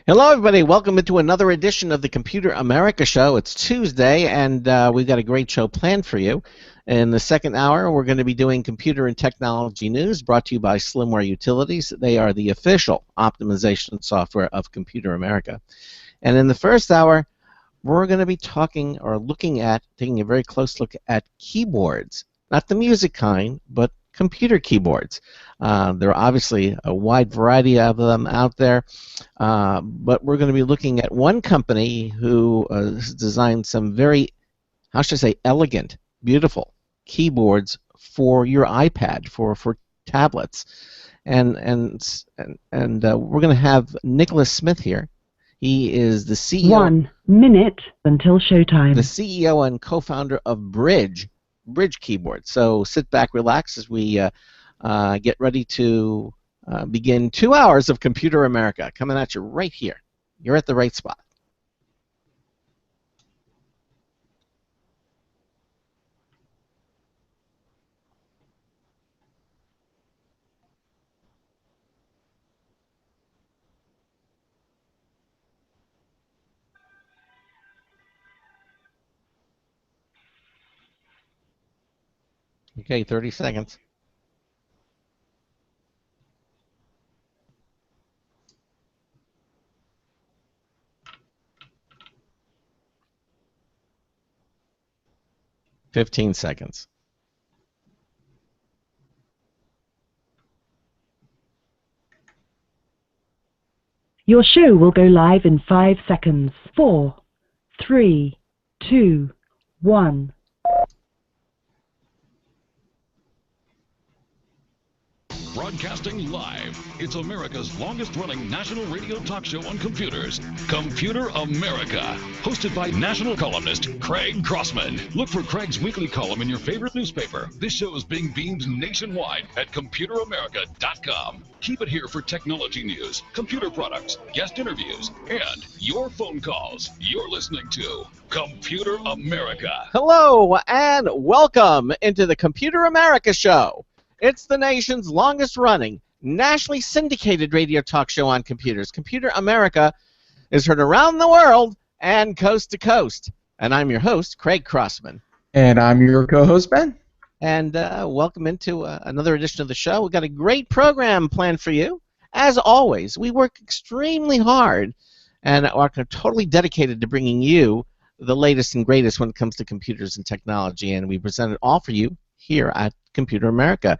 Hello, everybody. Welcome into another edition of the Computer America Show. It's Tuesday, and we've got a great show planned for you. In the second hour, we're going to be doing computer and technology news brought to you by Slimware Utilities. They are the official optimization software of Computer America. And in the first hour, we're going to be talking or taking a very close look at keyboards. Not the music kind, but computer keyboards. There are obviously a wide variety of them out there, but we're going to be looking at one company who has designed some very, how should I say, elegant, beautiful keyboards for your iPad, for tablets. And we're going to have Nicholas Smith here. He is the CEO. 1 minute until showtime. The CEO and co-founder of Brydge keyboard. So sit back, relax as we get ready to begin 2 hours of Computer America coming at you right here. You're at the right spot. Okay, 30 seconds. $15 seconds. Your show will go live in 5 seconds. 4, 3, 2, 1. Broadcasting live, it's America's longest-running national radio talk show on computers, Computer America, hosted by national columnist Craig Crossman. Look for Craig's weekly column in your favorite newspaper. This show is being beamed nationwide at ComputerAmerica.com. Keep it here for technology news, computer products, guest interviews, and your phone calls. You're listening to Computer America. Hello, and welcome into the Computer America Show. It's the nation's longest-running, nationally syndicated radio talk show on computers. Computer America is heard around the world and coast to coast. And I'm your host, Craig Crossman. And I'm your co-host, Ben. And welcome into another edition of the show. We've got a great program planned for you. As always, we work extremely hard and are totally dedicated to bringing you the latest and greatest when it comes to computers and technology. And we present it all for you here at Computer America.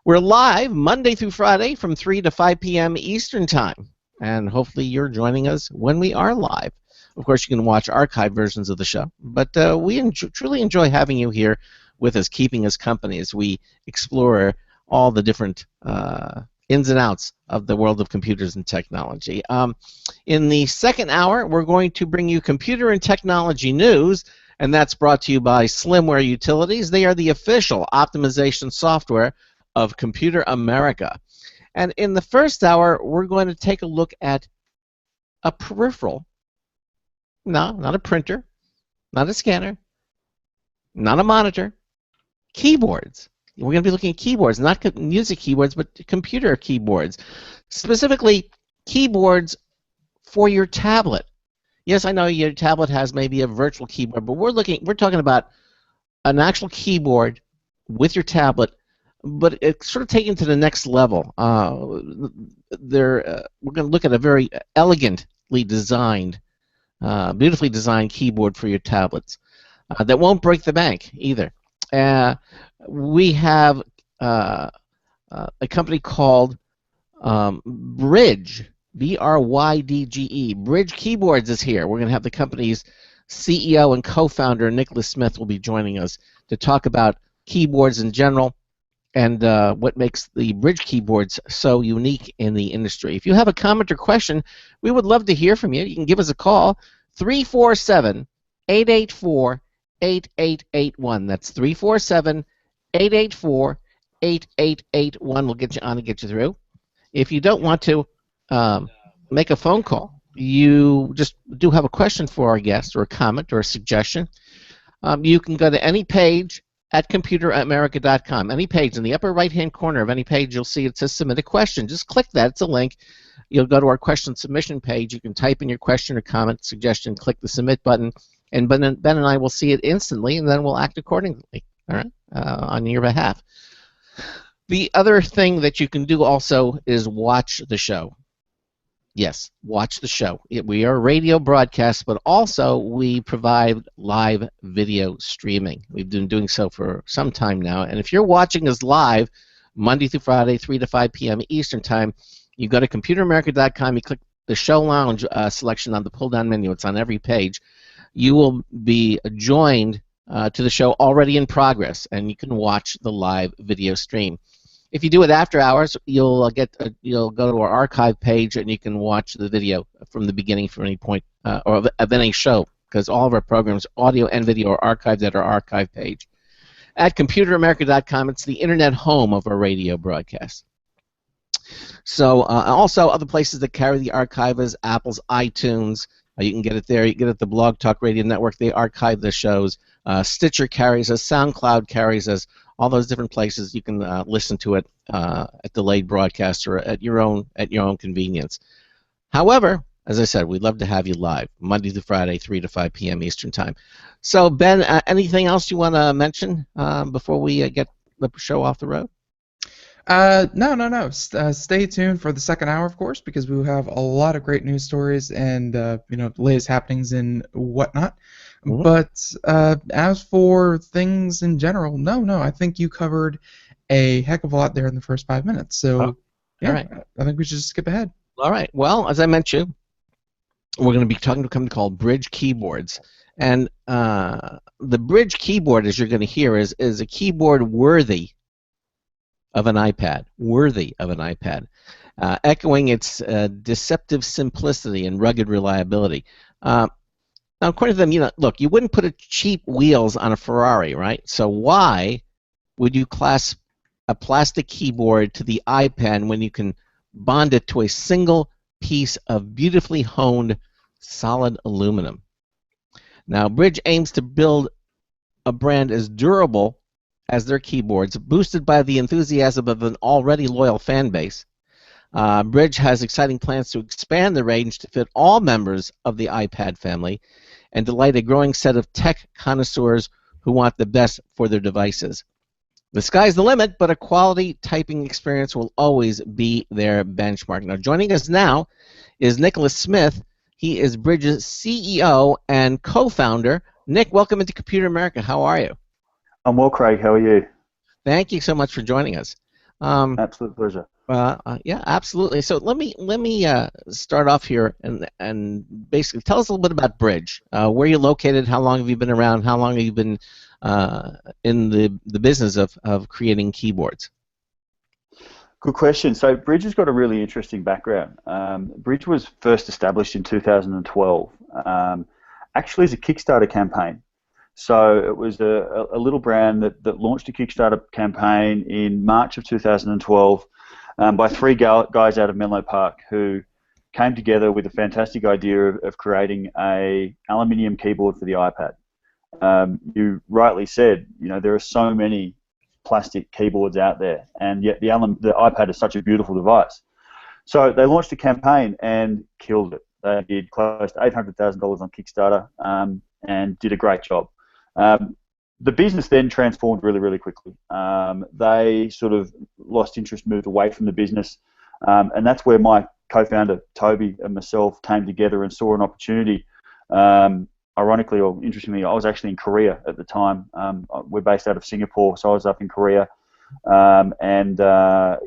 We're live Monday through Friday from 3 to 5 p.m. Eastern Time, and hopefully you're joining us when we are live. Of course, you can watch archived versions of the show, but we truly enjoy having you here with us, keeping us company as we explore all the different ins and outs of the world of computers and technology. In the second hour, we're going to bring you computer and technology news, and that's brought to you by Slimware Utilities. They are the official optimization software of Computer America. And in the first hour, we're going to take a look at a peripheral. No, not a printer, not a scanner, not a monitor. Keyboards. We're going to be looking at keyboards, not music keyboards, but computer keyboards. Specifically, keyboards for your tablet. Yes, I know your tablet has maybe a virtual keyboard, but we're talking about an actual keyboard with your tablet, but it's sort of taken to the next level. We're going to look at a very elegantly designed, beautifully designed keyboard for your tablets that won't break the bank either. We have a company called Brydge. B-R-Y-D-G-E. Brydge Keyboards is here. We're going to have the company's CEO and co-founder, Nicholas Smith, will be joining us to talk about keyboards in general and what makes the Brydge keyboards so unique in the industry. If you have a comment or question, we would love to hear from you. You can give us a call, 347-884-8881. That's 347-884-8881. We'll get you on and get you through. If you don't want to make a phone call, you just do have a question for our guest or a comment or a suggestion, you can go to any page at computeramerica.com. Any page in the upper right-hand corner of any page, you'll see it says submit a question. Just click that. It's a link. You'll go to our question submission page. You can type in your question or comment, suggestion, click the submit button, and Ben and I will see it instantly, and then we'll act accordingly, all right, on your behalf. The other thing that you can do also is watch the show. Yes, watch the show. We are a radio broadcast, but also we provide live video streaming. We've been doing so for some time now, and if you're watching us live, Monday through Friday, 3 to 5 p.m. Eastern Time, you go to computeramerica.com, you click the Show Lounge selection on the pull-down menu. It's on every page. You will be joined to the show already in progress, and you can watch the live video stream. If you do it after hours, you'll go to our archive page and you can watch the video from the beginning from any point or of any show, because all of our programs, audio and video, are archived at our archive page. At computeramerica.com, it's the internet home of our radio broadcast. So also other places that carry the archive is Apple's iTunes. You can get it there. You can get it at the Blog Talk Radio Network. They archive the shows. Stitcher carries us. SoundCloud carries us. All those different places you can listen to it at delayed broadcast or at your own convenience. However, as I said, we'd love to have you live Monday through Friday, 3 to 5 p.m. Eastern Time. So Ben, anything else you want to mention before we get the show off the road? No. Stay tuned for the second hour, of course, because we will have a lot of great news stories and latest happenings and whatnot. Mm-hmm. But as for things in general, no, I think you covered a heck of a lot there in the first 5 minutes. So, yeah, all right. I think we should just skip ahead. All right. Well, as I mentioned, we're going to be talking to a company called Brydge Keyboards, and the Brydge keyboard, as you're going to hear, is a keyboard worthy of an iPad, echoing its deceptive simplicity and rugged reliability. Now, according to them, look, you wouldn't put cheap wheels on a Ferrari, right? So why would you clasp a plastic keyboard to the iPad when you can bond it to a single piece of beautifully honed solid aluminum? Now, Brydge aims to build a brand as durable as their keyboards, boosted by the enthusiasm of an already loyal fan base. Brydge has exciting plans to expand the range to fit all members of the iPad family and delight a growing set of tech connoisseurs who want the best for their devices. The sky's the limit, but a quality typing experience will always be their benchmark. Now, joining us now is Nicholas Smith. He is Brydge's CEO and co-founder. Nick, welcome into Computer America. How are you? I'm well, Craig. How are you? Thank you so much for joining us. Absolute pleasure. Yeah, absolutely. So let me start off here and basically tell us a little bit about Brydge. Where you're located, how long have you been around, how long have you been in the business of creating keyboards? Good question. So Brydge has got a really interesting background. Brydge was first established in 2012, actually as a Kickstarter campaign. So it was a little brand that launched a Kickstarter campaign in March of 2012 by three guys out of Menlo Park who came together with a fantastic idea of creating a aluminium keyboard for the iPad. You rightly said, there are so many plastic keyboards out there, and yet the iPad is such a beautiful device. So they launched a campaign and killed it. They did close to $800,000 on Kickstarter and did a great job. The business then transformed really, really quickly. They sort of lost interest, moved away from the business, and that's where my co-founder Toby and myself came together and saw an opportunity. Ironically or interestingly, I was actually in Korea at the time. We're based out of Singapore, so I was up in Korea and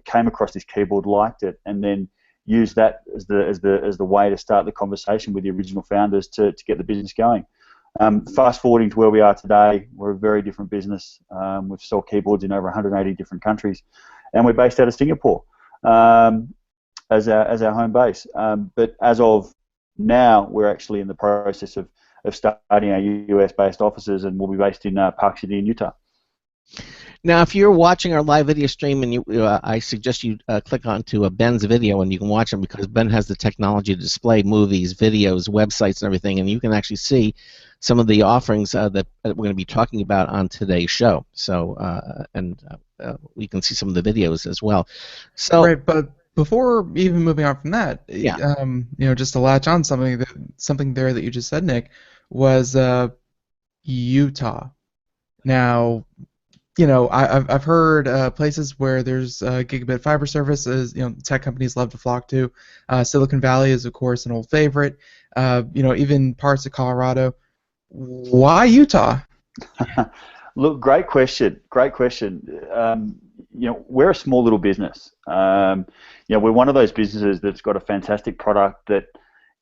came across this keyboard, liked it, and then used that as the way to start the conversation with the original founders to get the business going. Fast forwarding to where we are today, we're a very different business. We've sold keyboards in over 180 different countries, and we're based out of Singapore as our home base. But as of now, we're actually in the process of starting our US-based offices, and we'll be based in Park City in Utah. Now, if you're watching our live video stream, and I suggest you click onto Ben's video, and you can watch them because Ben has the technology to display movies, videos, websites, and everything, and you can actually see some of the offerings that we're going to be talking about on today's show. So, we can see some of the videos as well. So, Right, but before even moving on from that, Yeah. just to latch on something there that you just said, Nick, was Utah. Now, I've heard places where there's gigabit fiber services. Tech companies love to flock to. Silicon Valley is, of course, an old favorite. Even parts of Colorado. Why Utah? Look, great question. Great question. We're a small little business. We're one of those businesses that's got a fantastic product that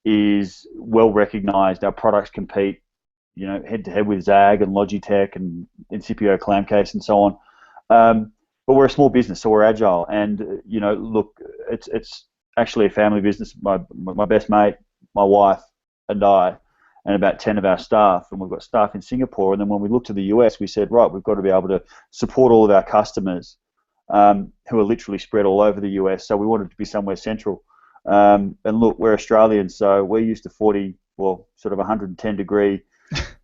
is well recognized. Our products compete, head to head with Zag and Logitech and Incipio Clamcase and so on. But we're a small business, so we're agile. And look, it's actually a family business. My best mate, my wife, and I, and about 10 of our staff, and we've got staff in Singapore. And then when we looked to the US, we said, right, we've got to be able to support all of our customers who are literally spread all over the US. So we wanted to be somewhere central. And look, we're Australians, so we're used to 110 degree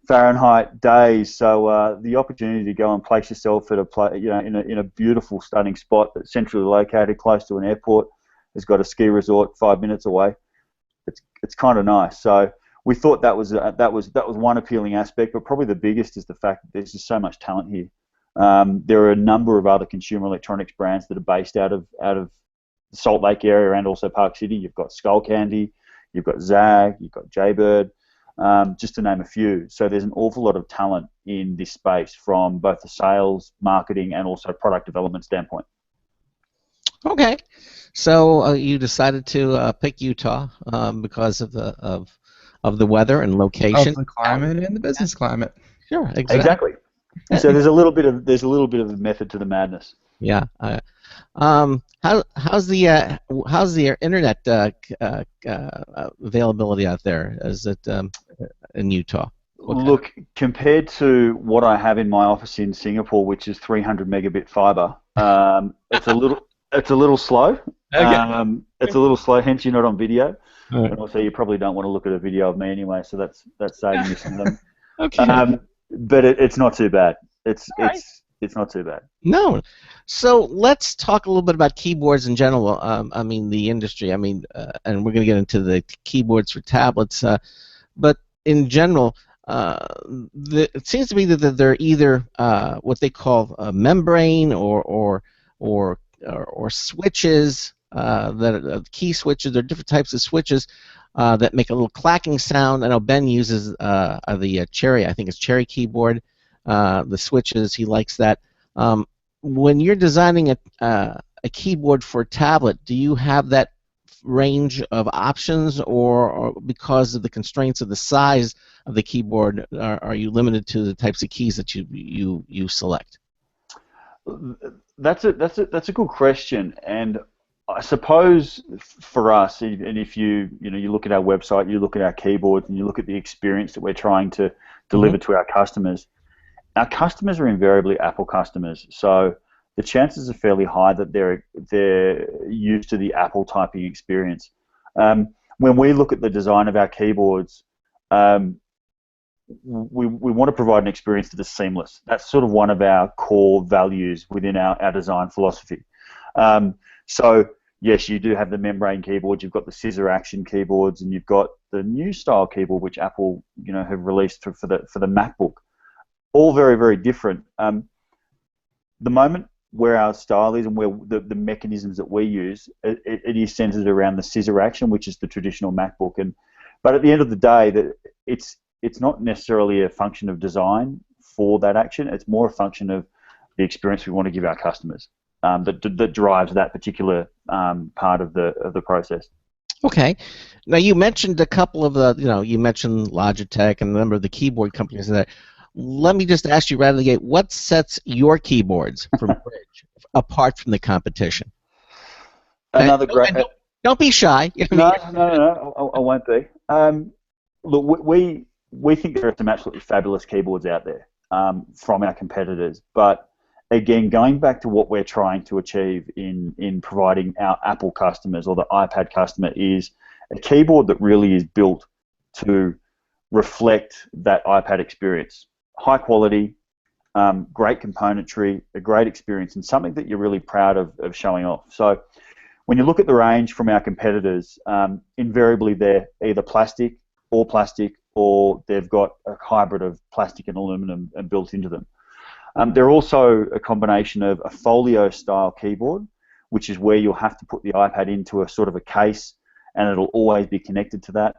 Fahrenheit days. So the opportunity to go and place yourself at in a beautiful, stunning spot that's centrally located, close to an airport, has got a ski resort 5 minutes away. It's kind of nice. So we thought that was one appealing aspect, but probably the biggest is the fact that there's just so much talent here. There are a number of other consumer electronics brands that are based out of the Salt Lake area and also Park City. You've got Skull Candy, you've got Zag, you've got Jaybird, just to name a few. So there's an awful lot of talent in this space from both the sales, marketing, and also product development standpoint. Okay, so you decided to pick Utah because of the weather and location, of the climate and the business climate. Sure, Exactly. So there's a little bit of a method to the madness. Yeah. How's the internet availability out there? Is it in Utah? Look, compared to what I have in my office in Singapore, which is 300 megabit fiber, it's a little slow. Okay. It's a little slow. Hence, you're not on video, Right. and also you probably don't want to look at a video of me anyway. So that's saving you some of them. Okay. But it's not too bad. It's not too bad. No. So let's talk a little bit about keyboards in general. I mean, the industry. I mean, and we're going to get into the keyboards for tablets. But in general, it seems to be that they're either what they call membrane or switches that are key switches. There are different types of switches that make a little clacking sound. I know Ben uses the Cherry. I think it's Cherry keyboard. The switches, he likes that. When you're designing a keyboard for a tablet, do you have that range of options, or because of the constraints of the size of the keyboard, are you limited to the types of keys that you select? That's a good question, and I suppose for us, and if you look at our website, you look at our keyboards, and you look at the experience that we're trying to deliver to our customers are invariably Apple customers. So the chances are fairly high that they're used to the Apple typing experience. When we look at the design of our keyboards, we want to provide an experience that is seamless. That's sort of one of our core values within our design philosophy. So yes, you do have the membrane keyboards, you've got the scissor action keyboards, and you've got the new style keyboard which Apple have released for the MacBook. All very, very different. The moment where our style is and where the mechanisms that we use, it is centered around the scissor action, which is the traditional MacBook. But at the end of the day, it's not necessarily a function of design for that action. It's more a function of the experience we want to give our customers that drives that particular part of the process. Okay. Now you mentioned a couple of the, you mentioned Logitech and a number of the keyboard companies that. Let me just ask you right out of the gate, what sets your keyboards from Brydge apart from the competition? Another great. Don't be shy. No, I won't be. Look, we think there are some absolutely fabulous keyboards out there from our competitors, but again, going back to what we're trying to achieve in providing our Apple customers or the iPad customer is a keyboard that really is built to reflect that iPad experience. High quality, great componentry, a great experience, and something that you're really proud of showing off. So when you look at the range from our competitors, invariably they're either plastic, or they've got a hybrid of plastic and aluminum built into them. They're also a combination of a folio-style keyboard, which is where you'll have to put the iPad into a sort of a case, and it'll always be connected to that.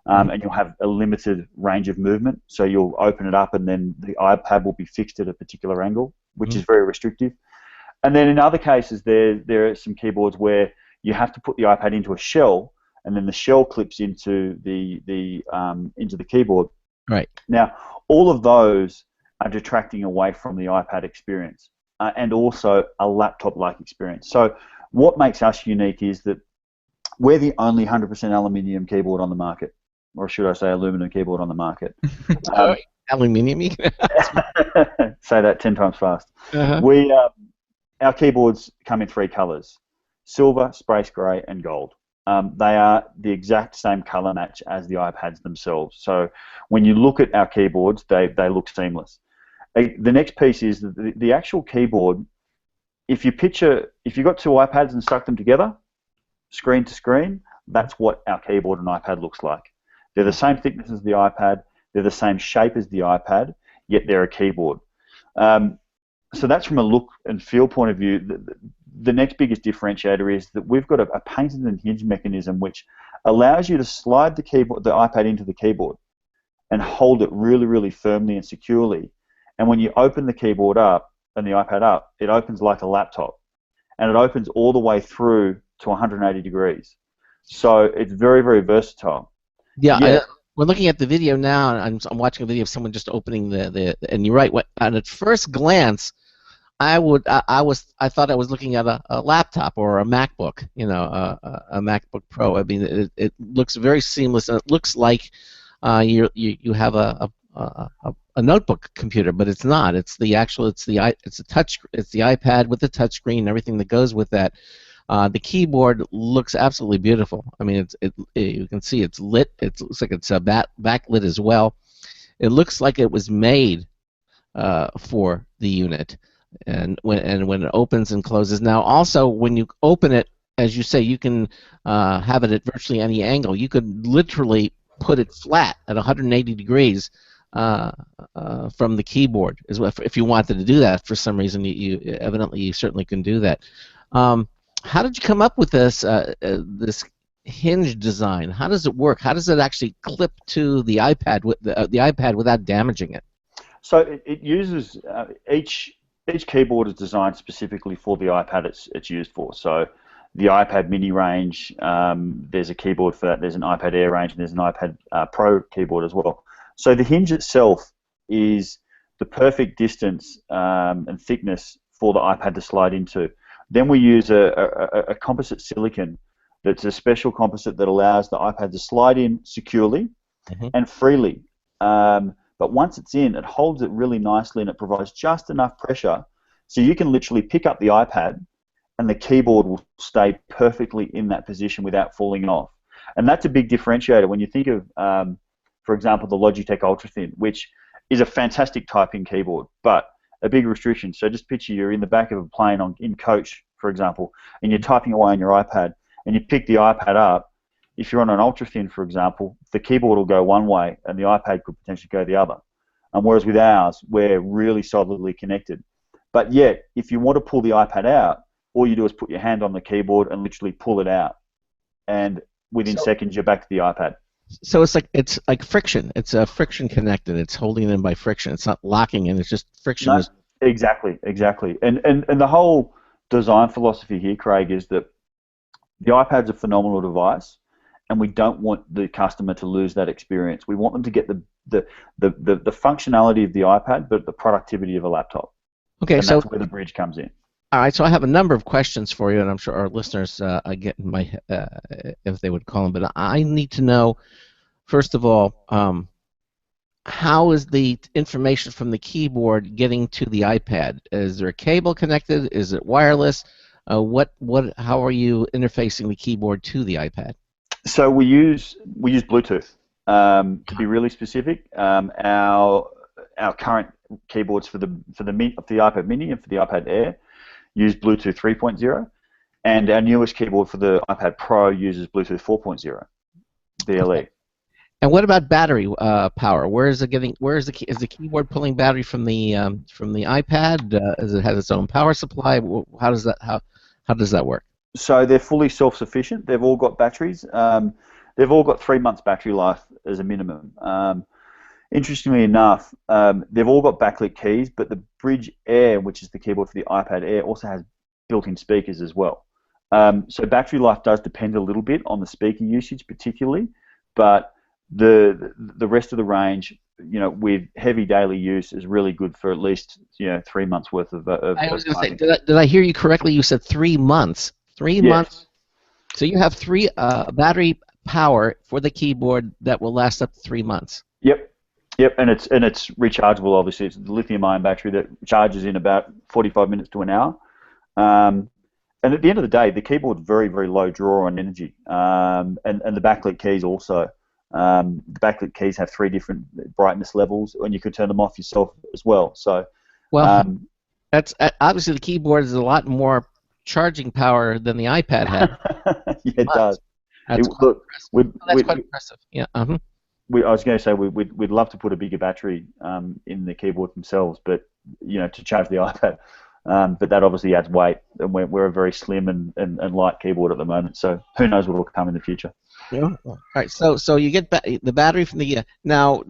And you'll have a limited range of movement, so you'll open it up and then the iPad will be fixed at a particular angle, which is very restrictive. And then in other cases, there are some keyboards where you have to put the iPad into a shell, and then the shell clips into the keyboard. Right. Now, all of those are detracting away from the iPad experience, and also a laptop-like experience. So what makes us unique is that we're the only 100% aluminium keyboard on the market, or should I say aluminum keyboard on the market. Aluminium? Say that 10 times fast. Uh-huh. Our keyboards come in 3 colors: silver, space gray, and gold. They are the exact same color match as the iPads themselves. So when you look at our keyboards, they look seamless. The next piece is the actual keyboard. If you got 2 iPads and stuck them together, screen to screen, that's what our keyboard and iPad looks like. They're the same thickness as the iPad, they're the same shape as the iPad, yet they're a keyboard. So that's from a look and feel point of view. The next biggest differentiator is that we've got a painted and hinge mechanism which allows you to slide the iPad into the keyboard and hold it really, really firmly and securely. And when you open the keyboard up and the iPad up, it opens like a laptop, and it opens all the way through to 180 degrees. So it's very, very versatile. Yeah. We're looking at the video now, and I'm watching a video of someone just opening and you're right. And at first glance, I thought I was looking at a laptop or a MacBook, a MacBook Pro. I mean, it looks very seamless, and it looks like you have a notebook computer, but it's not. It's the iPad with the touch screen and everything that goes with that. The keyboard looks absolutely beautiful. I mean, you can see it's lit. It looks like it's backlit as well. It looks like it was made for the unit, and when it opens and closes. Now, also when you open it, as you say, you can have it at virtually any angle. You could literally put it flat at 180 degrees from the keyboard, as well. If you wanted to do that for some reason, you certainly can do that. How did you come up with this hinge design? How does it work? How does it actually clip to the iPad the iPad without damaging it? So it uses each keyboard is designed specifically for the iPad it's used for. So the iPad Mini range, there's a keyboard for that. There's an iPad Air range, and there's an iPad Pro keyboard as well. So the hinge itself is the perfect distance and thickness for the iPad to slide into. Then we use a composite silicon that's a special composite that allows the iPad to slide in securely and freely. But once it's in, it holds it really nicely, and it provides just enough pressure so you can literally pick up the iPad and the keyboard will stay perfectly in that position without falling off. And that's a big differentiator when you think of, for example, the Logitech UltraThin, which is a fantastic typing keyboard, but a big restriction. So just picture you're in the back of a plane in coach, for example, and you're typing away on your iPad, and you pick the iPad up. If you're on an UltraThin, for example, the keyboard will go one way and the iPad could potentially go the other. Whereas with ours, we're really solidly connected. But yet, if you want to pull the iPad out, all you do is put your hand on the keyboard and literally pull it out, and within seconds you're back to the iPad. So it's like friction. It's a friction connected. It's holding it in by friction. It's not locking in. It's just friction. No, exactly. And the whole design philosophy here, Craig, is that the iPad's a phenomenal device, and we don't want the customer to lose that experience. We want them to get the functionality of the iPad, but the productivity of a laptop. Okay, and so that's where the Brydge comes in. All right, so I have a number of questions for you, and I'm sure our listeners get in my if they would call them. But I need to know, first of all, how is the information from the keyboard getting to the iPad? Is there a cable connected? Is it wireless? How are you interfacing the keyboard to the iPad? So we use Bluetooth. To be really specific, our current keyboards for the iPad Mini and for the iPad Air use Bluetooth 3.0, and our newest keyboard for the iPad Pro uses Bluetooth 4.0 BLE. Okay. And what about battery power? Where is it getting? Is the keyboard pulling battery from the iPad? Does it have its own power supply? How does that work? So they're fully self-sufficient. They've all got batteries. They've all got 3 months battery life as a minimum. Interestingly enough, they've all got backlit keys, but the Brydge Air, which is the keyboard for the iPad Air, also has built-in speakers as well. So battery life does depend a little bit on the speaker usage, particularly, but the rest of the range, with heavy daily use, is really good for at least 3 months worth of. I was going to say, did I hear you correctly? You said 3 months. 3 Yes. months. So you have three battery power for the keyboard that will last up to 3 months. Yep, and it's rechargeable. Obviously, it's the lithium-ion battery that charges in about 45 minutes to an hour. And at the end of the day, the keyboard's very, very low draw on energy, and the backlit keys also. The backlit keys have 3 different brightness levels, and you could turn them off yourself as well. So, that's obviously the keyboard is a lot more charging power than the iPad had. Yeah, it does. That's quite impressive. Yeah. I was going to say we'd love to put a bigger battery in the keyboard themselves, but to charge the iPad. But that obviously adds weight, and we're a very slim and light keyboard at the moment. So who knows what will come in the future. Yeah. All right. So you get the battery from the now.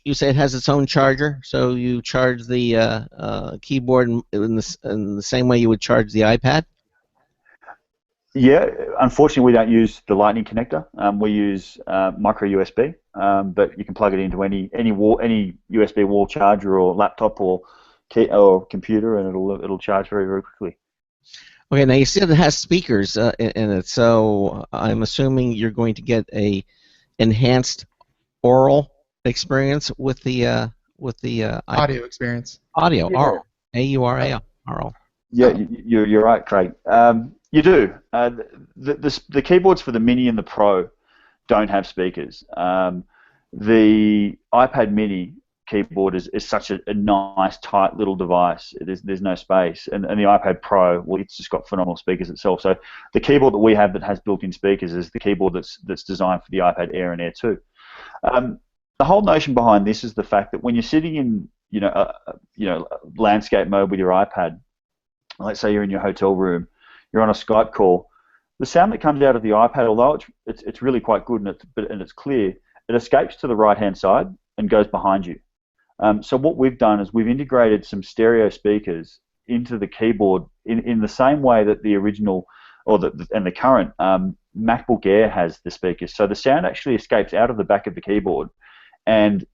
You say it has its own charger, so you charge the keyboard in the same way you would charge the iPad. Yeah, unfortunately, we don't use the Lightning connector. We use micro USB, but you can plug it into any USB wall charger or laptop or computer, and it'll charge very, very quickly. Okay, now you said it has speakers in it, so I'm assuming you're going to get a enhanced aural experience with the audio experience. Audio, Yeah. aural, AURA, aural. Yeah, you're right, Craig. You do. The keyboards for the Mini and the Pro don't have speakers. The iPad Mini keyboard is such a nice, tight little device. There's no space. And the iPad Pro, well, it's just got phenomenal speakers itself. So the keyboard that we have that has built-in speakers is the keyboard that's designed for the iPad Air and Air 2. The whole notion behind this is the fact that when you're sitting in landscape mode with your iPad, let's say you're in your hotel room, you're on a Skype call, the sound that comes out of the iPad, although it's really quite good and it's clear, it escapes to the right-hand side and goes behind you. So what we've done is we've integrated some stereo speakers into the keyboard in the same way that the original and the current MacBook Air has the speakers. So the sound actually escapes out of the back of the keyboard and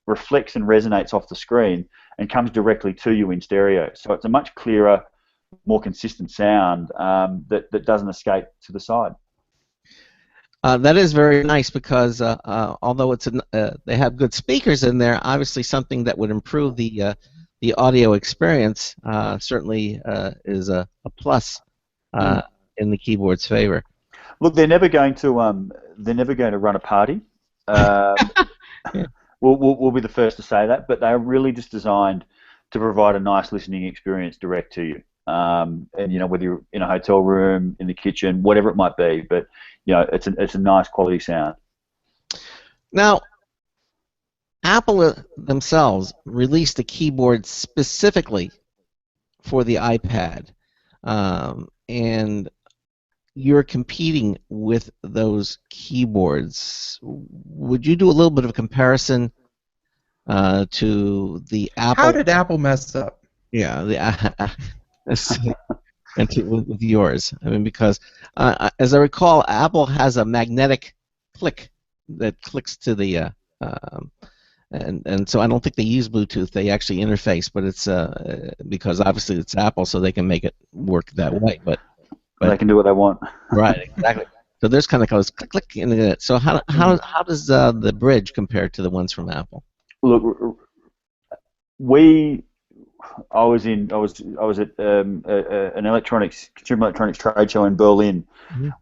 reflects and resonates off the screen and comes directly to you in stereo. So it's a much clearer, more consistent sound that doesn't escape to the side. That is very nice because although they have good speakers in there, obviously something that would improve the audio experience certainly is a plus in the keyboard's favor. Look, they're never going to run a party. Yeah. We'll be the first to say that, but they're really just designed to provide a nice listening experience direct to you. And whether you're in a hotel room, in the kitchen, whatever it might be, but it's a nice quality sound. Now, Apple themselves released a keyboard specifically for the iPad, and you're competing with those keyboards. Would you do a little bit of a comparison to the Apple? How did Apple mess up? Yeah, with yours. I mean, because as I recall, Apple has a magnetic click that clicks to the and so I don't think they use Bluetooth. They actually interface, but it's because obviously it's Apple, so they can make it work that way. But they can do what they want. Right, exactly. So there's kind of goes click click in it. So how does the Brydge compare to the ones from Apple? look, we I was at an consumer electronics trade show in Berlin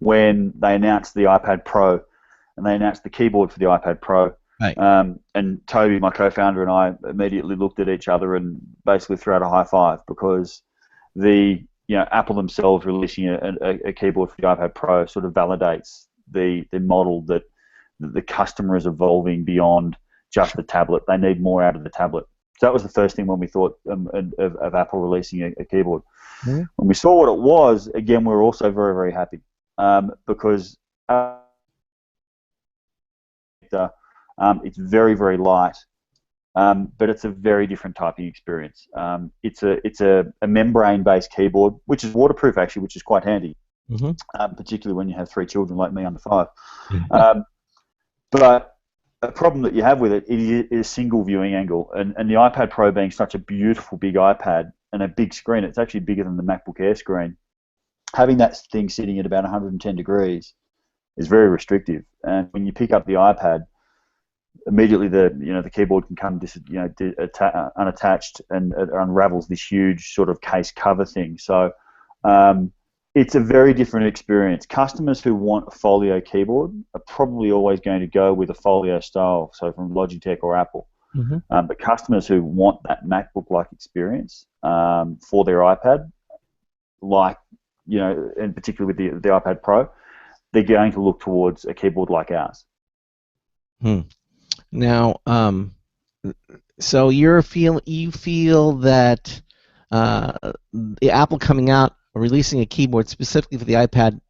when they announced the iPad Pro, and they announced the keyboard for the iPad Pro. Right. And Toby, my co-founder, and I immediately looked at each other and basically threw out a high five, because Apple themselves releasing a keyboard for the iPad Pro sort of validates the model that the customer is evolving beyond just the tablet. They need more out of the tablet. So that was the first thing when we thought of Apple releasing a keyboard. Mm-hmm. When we saw what it was, again, we were also very, very happy, because it's very, very light, but it's a very different typing experience. It's a membrane-based keyboard, which is waterproof actually, which is quite handy, particularly when you have 3 children like me under 5. But a problem that you have with it is single viewing angle, and the iPad Pro being such a beautiful big iPad and a big screen, it's actually bigger than the MacBook Air screen. Having that thing sitting at about 110 degrees is very restrictive, and when you pick up the iPad, immediately the keyboard can come unattached, and it unravels this huge sort of case cover thing. So it's a very different experience. Customers who want a folio keyboard are probably always going to go with a folio style, so from Logitech or Apple. But customers who want that MacBook-like experience for their iPad, and particularly with the iPad Pro, they're going to look towards a keyboard like ours. Now, so you feel that the Apple coming out, releasing a keyboard specifically for the iPad,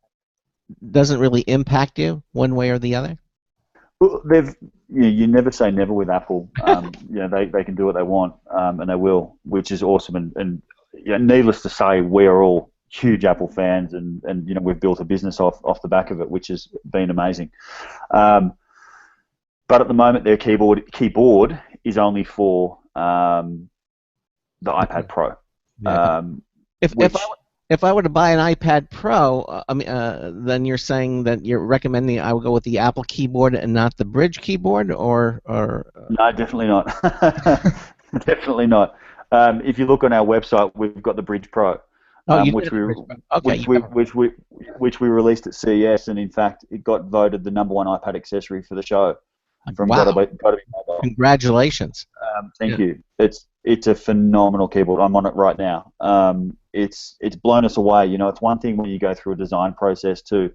doesn't really impact you one way or the other? Well, you never say never with Apple. They can do what they want, and they will, which is awesome. And needless to say, we are all huge Apple fans, and we've built a business off the back of it, which has been amazing. But at the moment, their keyboard is only for the iPad Pro. Yeah. If I were to buy an iPad Pro, then you're saying that you're recommending I would go with the Apple keyboard and not the Brydge keyboard, or No, definitely not. Definitely not. If you look on our website, we've got the Brydge Pro, which we released at CES, and in fact, it got voted the #1 iPad accessory for the show. From wow! Gotta Be Mobile. Congratulations! Thank you. It's a phenomenal keyboard. I'm on it right now. It's blown us away. It's one thing when you go through a design process to,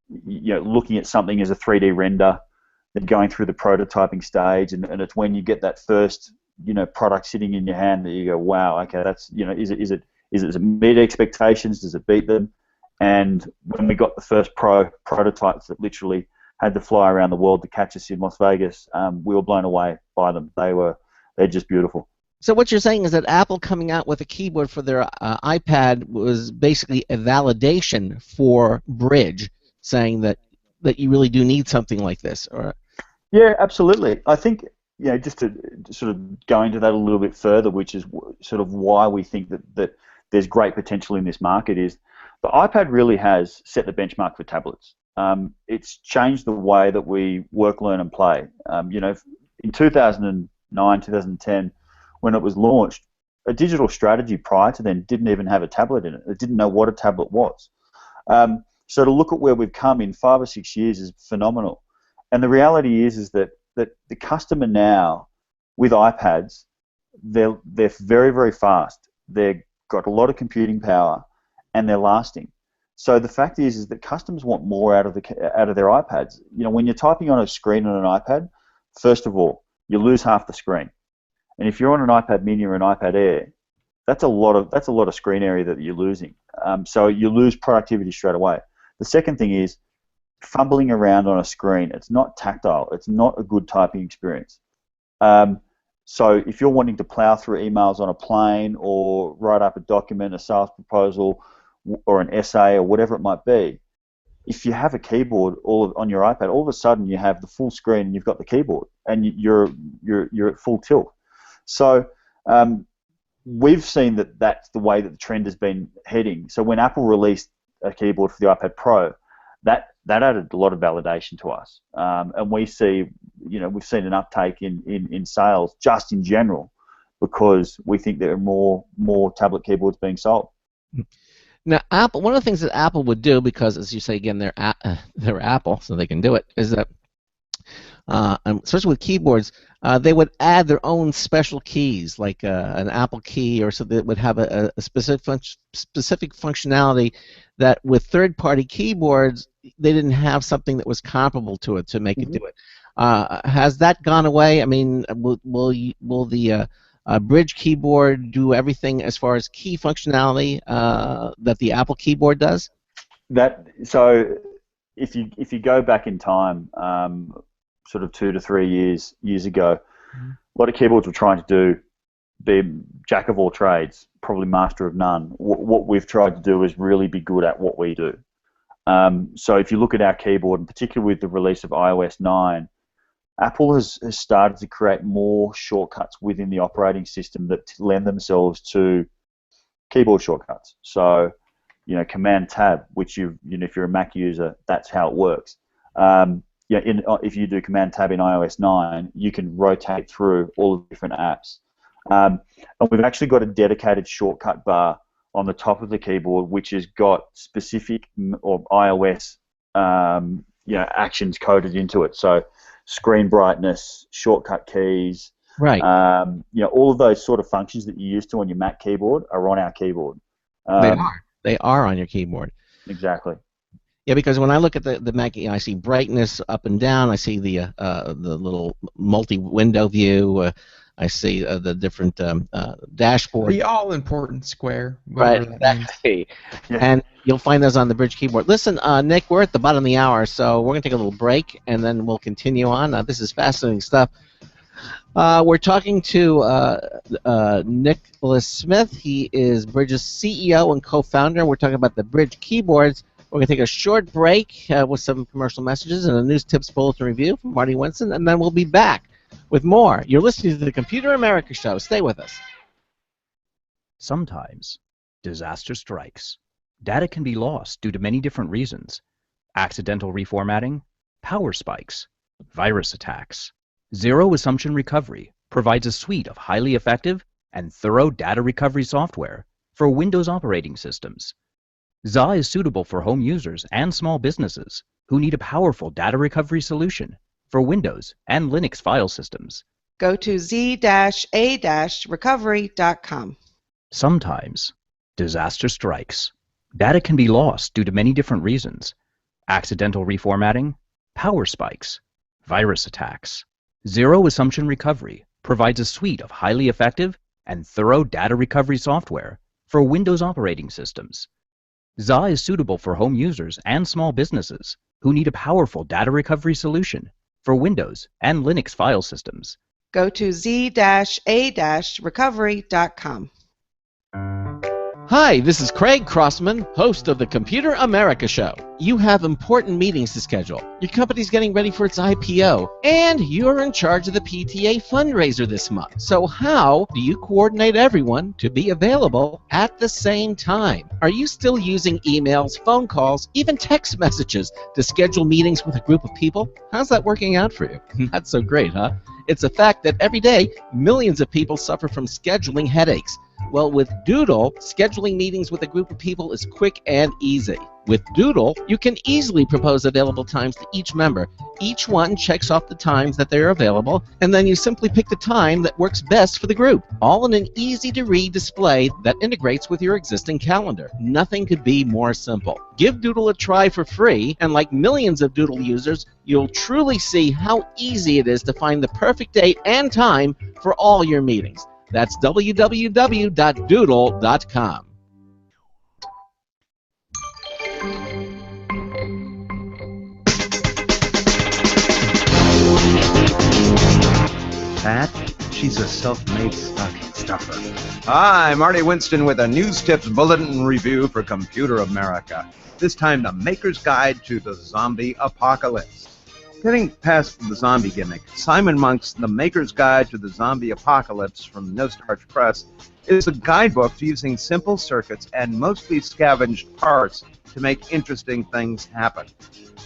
looking at something as a 3D render, then going through the prototyping stage, and it's when you get that first product sitting in your hand that you go, wow, okay, that's does it meet expectations? Does it beat them? And when we got the first prototypes that literally had to fly around the world to catch us in Las Vegas, we were blown away by them. They're just beautiful. So what you're saying is that Apple coming out with a keyboard for their iPad was basically a validation for Brydge, saying that you really do need something like this, or? Yeah, absolutely. I think just to sort of go into that a little bit further, which is sort of why we think that there's great potential in this market, is the iPad really has set the benchmark for tablets. It's changed the way that we work, learn, and play. In 2009, 2010, when it was launched, a digital strategy prior to then didn't even have a tablet in it. It didn't know what a tablet was. So to look at where we've come in 5 or 6 years is phenomenal. And the reality is that the customer now with iPads, they're very, very fast. They've got a lot of computing power, and they're lasting. So the fact is that customers want more out of their iPads. When you're typing on a screen on an iPad, first of all, you lose half the screen. And if you're on an iPad Mini or an iPad Air, that's a lot of screen area that you're losing. So you lose productivity straight away. The second thing is fumbling around on a screen. It's not tactile. It's not a good typing experience. So if you're wanting to plow through emails on a plane, or write up a document, a sales proposal, or an essay, or whatever it might be, if you have a keyboard on your iPad, all of a sudden you have the full screen and you've got the keyboard, and you're at full tilt. So we've seen that that's the way that the trend has been heading. So when Apple released a keyboard for the iPad Pro, that added a lot of validation to us, and we see we've seen an uptake in sales just in general because we think there are more tablet keyboards being sold. Now, Apple. One of the things that Apple would do, because as you say again, they're Apple, so they can do it, is that especially with keyboards, they would add their own special keys, like an Apple key or something that would have a specific functionality that with third-party keyboards they didn't have something that was comparable to it to make it do it. Has that gone away? I mean, will the Brydge keyboard do everything as far as key functionality that the Apple keyboard does? So if you go back in time, sort of 2 to 3 years ago, a lot of keyboards were trying to do be jack of all trades, probably master of none. What we've tried to do is really be good at what we do. So if you look at our keyboard, and particularly with the release of iOS 9, Apple has started to create more shortcuts within the operating system that lend themselves to keyboard shortcuts. So, Command Tab, which if you're a Mac user, that's how it works. If you do Command Tab in iOS 9, you can rotate through all the different apps. And we've actually got a dedicated shortcut bar on the top of the keyboard, which has got specific or iOS actions coded into it. So screen brightness, shortcut keys, right? All of those sort of functions that you're used to on your Mac keyboard are on our keyboard. They are on your keyboard. Exactly. Yeah, because when I look at the Mac, I see brightness up and down. I see the little multi-window view. I see the different dashboard. The all-important square. Right, exactly. Yeah. And you'll find those on the Brydge keyboard. Listen, Nick, we're at the bottom of the hour, so we're going to take a little break, and then we'll continue on. This is fascinating stuff. We're talking to Nicholas Smith. He is Brydge's CEO and co-founder. We're talking about the Brydge keyboards. We're going to take a short break with some commercial messages and a news tips bulletin review from Marty Winston, and then we'll be back with more. You're listening to the Computer America Show. Stay with us. Sometimes disaster strikes. Data can be lost due to many different reasons. Accidental reformatting, power spikes, virus attacks. Zero Assumption Recovery provides a suite of highly effective and thorough data recovery software for Windows operating systems. ZA is suitable for home users and small businesses who need a powerful data recovery solution for Windows and Linux file systems. Go to z-a-recovery.com. Sometimes disaster strikes. Data can be lost due to many different reasons. Accidental reformatting, power spikes, virus attacks. Zero Assumption Recovery provides a suite of highly effective and thorough data recovery software for Windows operating systems. ZA is suitable for home users and small businesses who need a powerful data recovery solution for Windows and Linux file systems. Go to z-a-recovery.com. Hi, this is Craig Crossman, host of the Computer America Show. You have important meetings to schedule. Your company's getting ready for its IPO, and you're in charge of the PTA fundraiser this month. So how do you coordinate everyone to be available at the same time? Are you still using emails, phone calls, even text messages to schedule meetings with a group of people? How's that working out for you? Not so great, huh? It's a fact that every day, millions of people suffer from scheduling headaches. Well, with Doodle, scheduling meetings with a group of people is quick and easy. With Doodle, you can easily propose available times to each member. Each one checks off the times that they are available, and then you simply pick the time that works best for the group, all in an easy-to-read display that integrates with your existing calendar. Nothing could be more simple. Give Doodle a try for free, and like millions of Doodle users, you'll truly see how easy it is to find the perfect date and time for all your meetings. That's www.doodle.com. Pat, she's a self-made stocking stuffer. Hi, Marty Winston with a news tips bulletin review for Computer America. This time, the Maker's Guide to the Zombie Apocalypse. Getting past the zombie gimmick, Simon Monk's The Maker's Guide to the Zombie Apocalypse from No Starch Press is a guidebook to using simple circuits and mostly scavenged parts to make interesting things happen.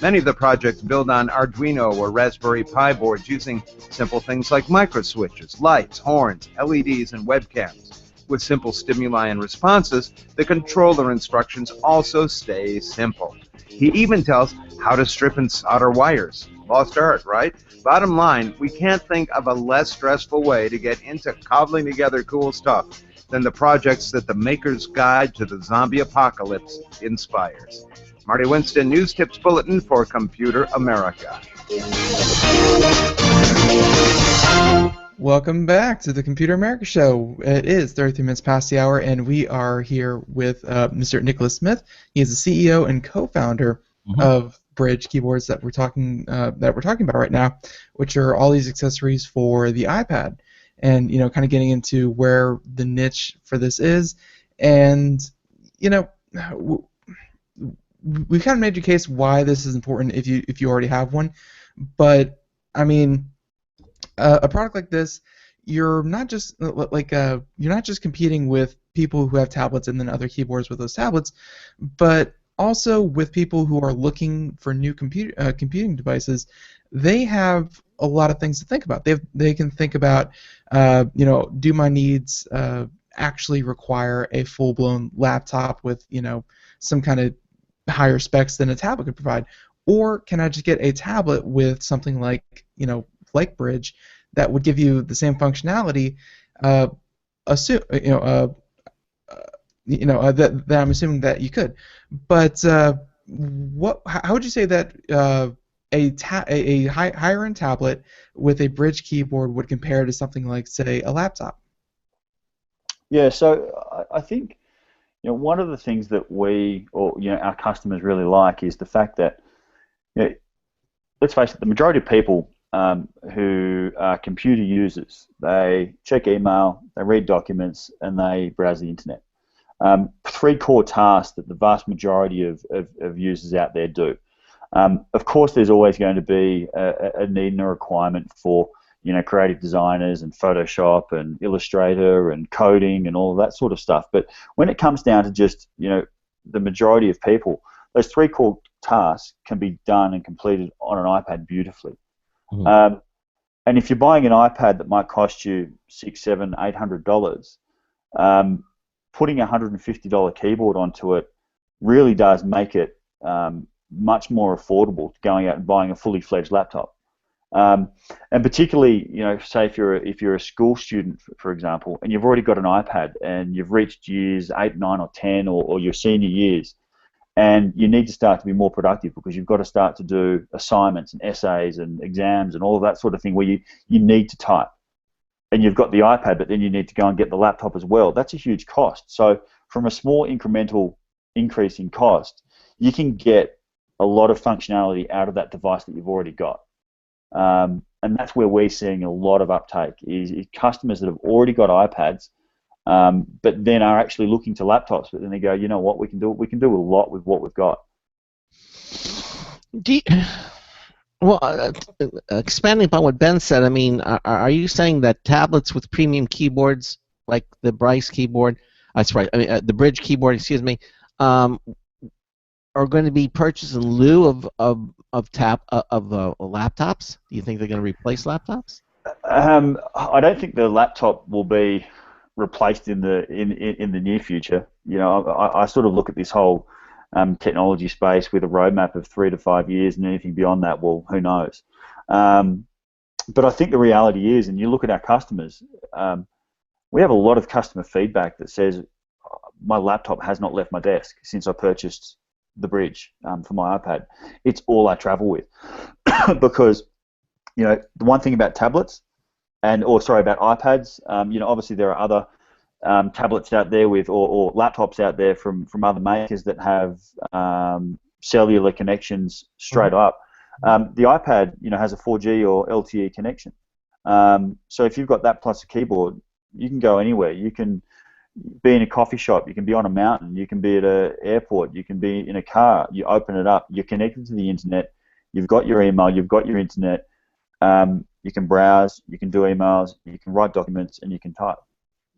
Many of the projects build on Arduino or Raspberry Pi boards using simple things like microswitches, lights, horns, LEDs, and webcams. With simple stimuli and responses, the controller instructions also stay simple. He even tells how to strip and solder wires. Lost art, right? Bottom line, we can't think of a less stressful way to get into cobbling together cool stuff than the projects that the Maker's Guide to the Zombie Apocalypse inspires. Marty Winston, News Tips Bulletin for Computer America. Welcome back to the Computer America Show. It is 33 minutes past the hour, and we are here with Mr. Nicholas Smith. He is the CEO and co-founder of Brydge keyboards that we're talking about right now, which are all these accessories for the iPad, and kind of getting into where the niche for this is, and we've kind of made your case why this is important if you already have one, but I mean, a product like this, you're not just competing with people who have tablets and then other keyboards with those tablets, but also with people who are looking for new computing devices. They have a lot of things to think about. They can think about, do my needs actually require a full-blown laptop with some kind of higher specs than a tablet could provide, or can I just get a tablet with something like Brydge that would give you the same functionality? That I'm assuming that you could. But how would you say that a higher-end tablet with a Brydge keyboard would compare to something like, say, a laptop? Yeah, so I think one of the things that our customers really like is the fact that, let's face it, the majority of people who are computer users, they check email, they read documents, and they browse the internet. Three core tasks that the vast majority of users out there do. Of course, there's always going to be a need and a requirement for creative designers and Photoshop and Illustrator and coding and all of that sort of stuff. But when it comes down to just the majority of people, those three core tasks can be done and completed on an iPad beautifully. And if you're buying an iPad that might cost you $600, $700, $800, putting a $150 keyboard onto it really does make it much more affordable to going out and buying a fully fledged laptop. And particularly, say if you're a school student, for example, and you've already got an iPad and you've reached years 8, 9, or 10, or your senior years, and you need to start to be more productive because you've got to start to do assignments and essays and exams and all of that sort of thing where you need to type. And you've got the iPad, but then you need to go and get the laptop as well. That's a huge cost. So from a small incremental increase in cost, you can get a lot of functionality out of that device that you've already got. And that's where we're seeing a lot of uptake is customers that have already got iPads, but then are actually looking to laptops. But then they go, you know what, we can do a lot with what we've got. Expanding upon what Ben said, I mean, are you saying that tablets with premium keyboards like the Brydge keyboard, the Brydge keyboard, excuse me, are going to be purchased in lieu of laptops? Do you think they're going to replace laptops? I don't think the laptop will be replaced in the near future. I sort of look at this whole technology space with a roadmap of 3 to 5 years, and anything beyond that, well, who knows? But I think the reality is, and you look at our customers, we have a lot of customer feedback that says my laptop has not left my desk since I purchased the Brydge for my iPad. It's all I travel with because the one thing about tablets about iPads, obviously there are other tablets out there or laptops out there from other makers that have cellular connections straight up. The iPad, has a 4G or LTE connection. So if you've got that plus a keyboard, you can go anywhere. You can be in a coffee shop, you can be on a mountain, you can be at an airport, you can be in a car, you open it up, you're connected to the internet, You've got your email, you've got your internet. You can browse, you can do emails, you can write documents, and you can type.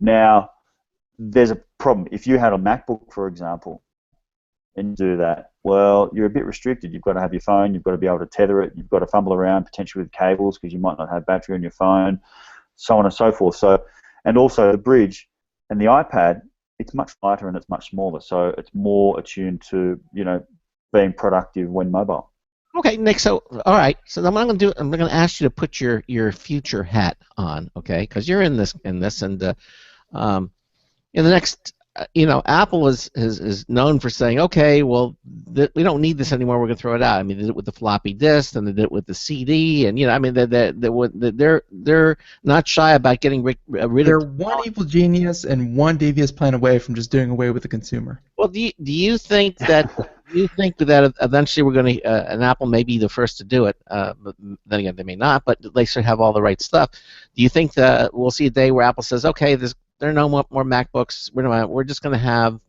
Now, there's a problem. If you had a MacBook, for example, and do that, well, you're a bit restricted. You've got to have your phone, you've got to be able to tether it, you've got to fumble around potentially with cables because you might not have battery on your phone, so on and so forth. So, and also the Brydge and the iPad, it's much lighter and it's much smaller, so it's more attuned to, you know, being productive when mobile. Okay, Nick. So, all right. So, then what I'm going to do, I'm going to ask you to put your future hat on, okay? Because you're in this, and in the next, Apple is known for saying, okay, well, we don't need this anymore. We're going to throw it out. I mean, they did it with the floppy disk, and they did it with the CD, and I mean, they're not shy about getting rid of. They're one evil genius and one devious plan away from just doing away with the consumer. Well, do you think that eventually we're going to and Apple may be the first to do it, but then again they may not, but they should have all the right stuff. Do you think that we'll see a day where Apple says, okay, there are no more MacBooks, we're just going to have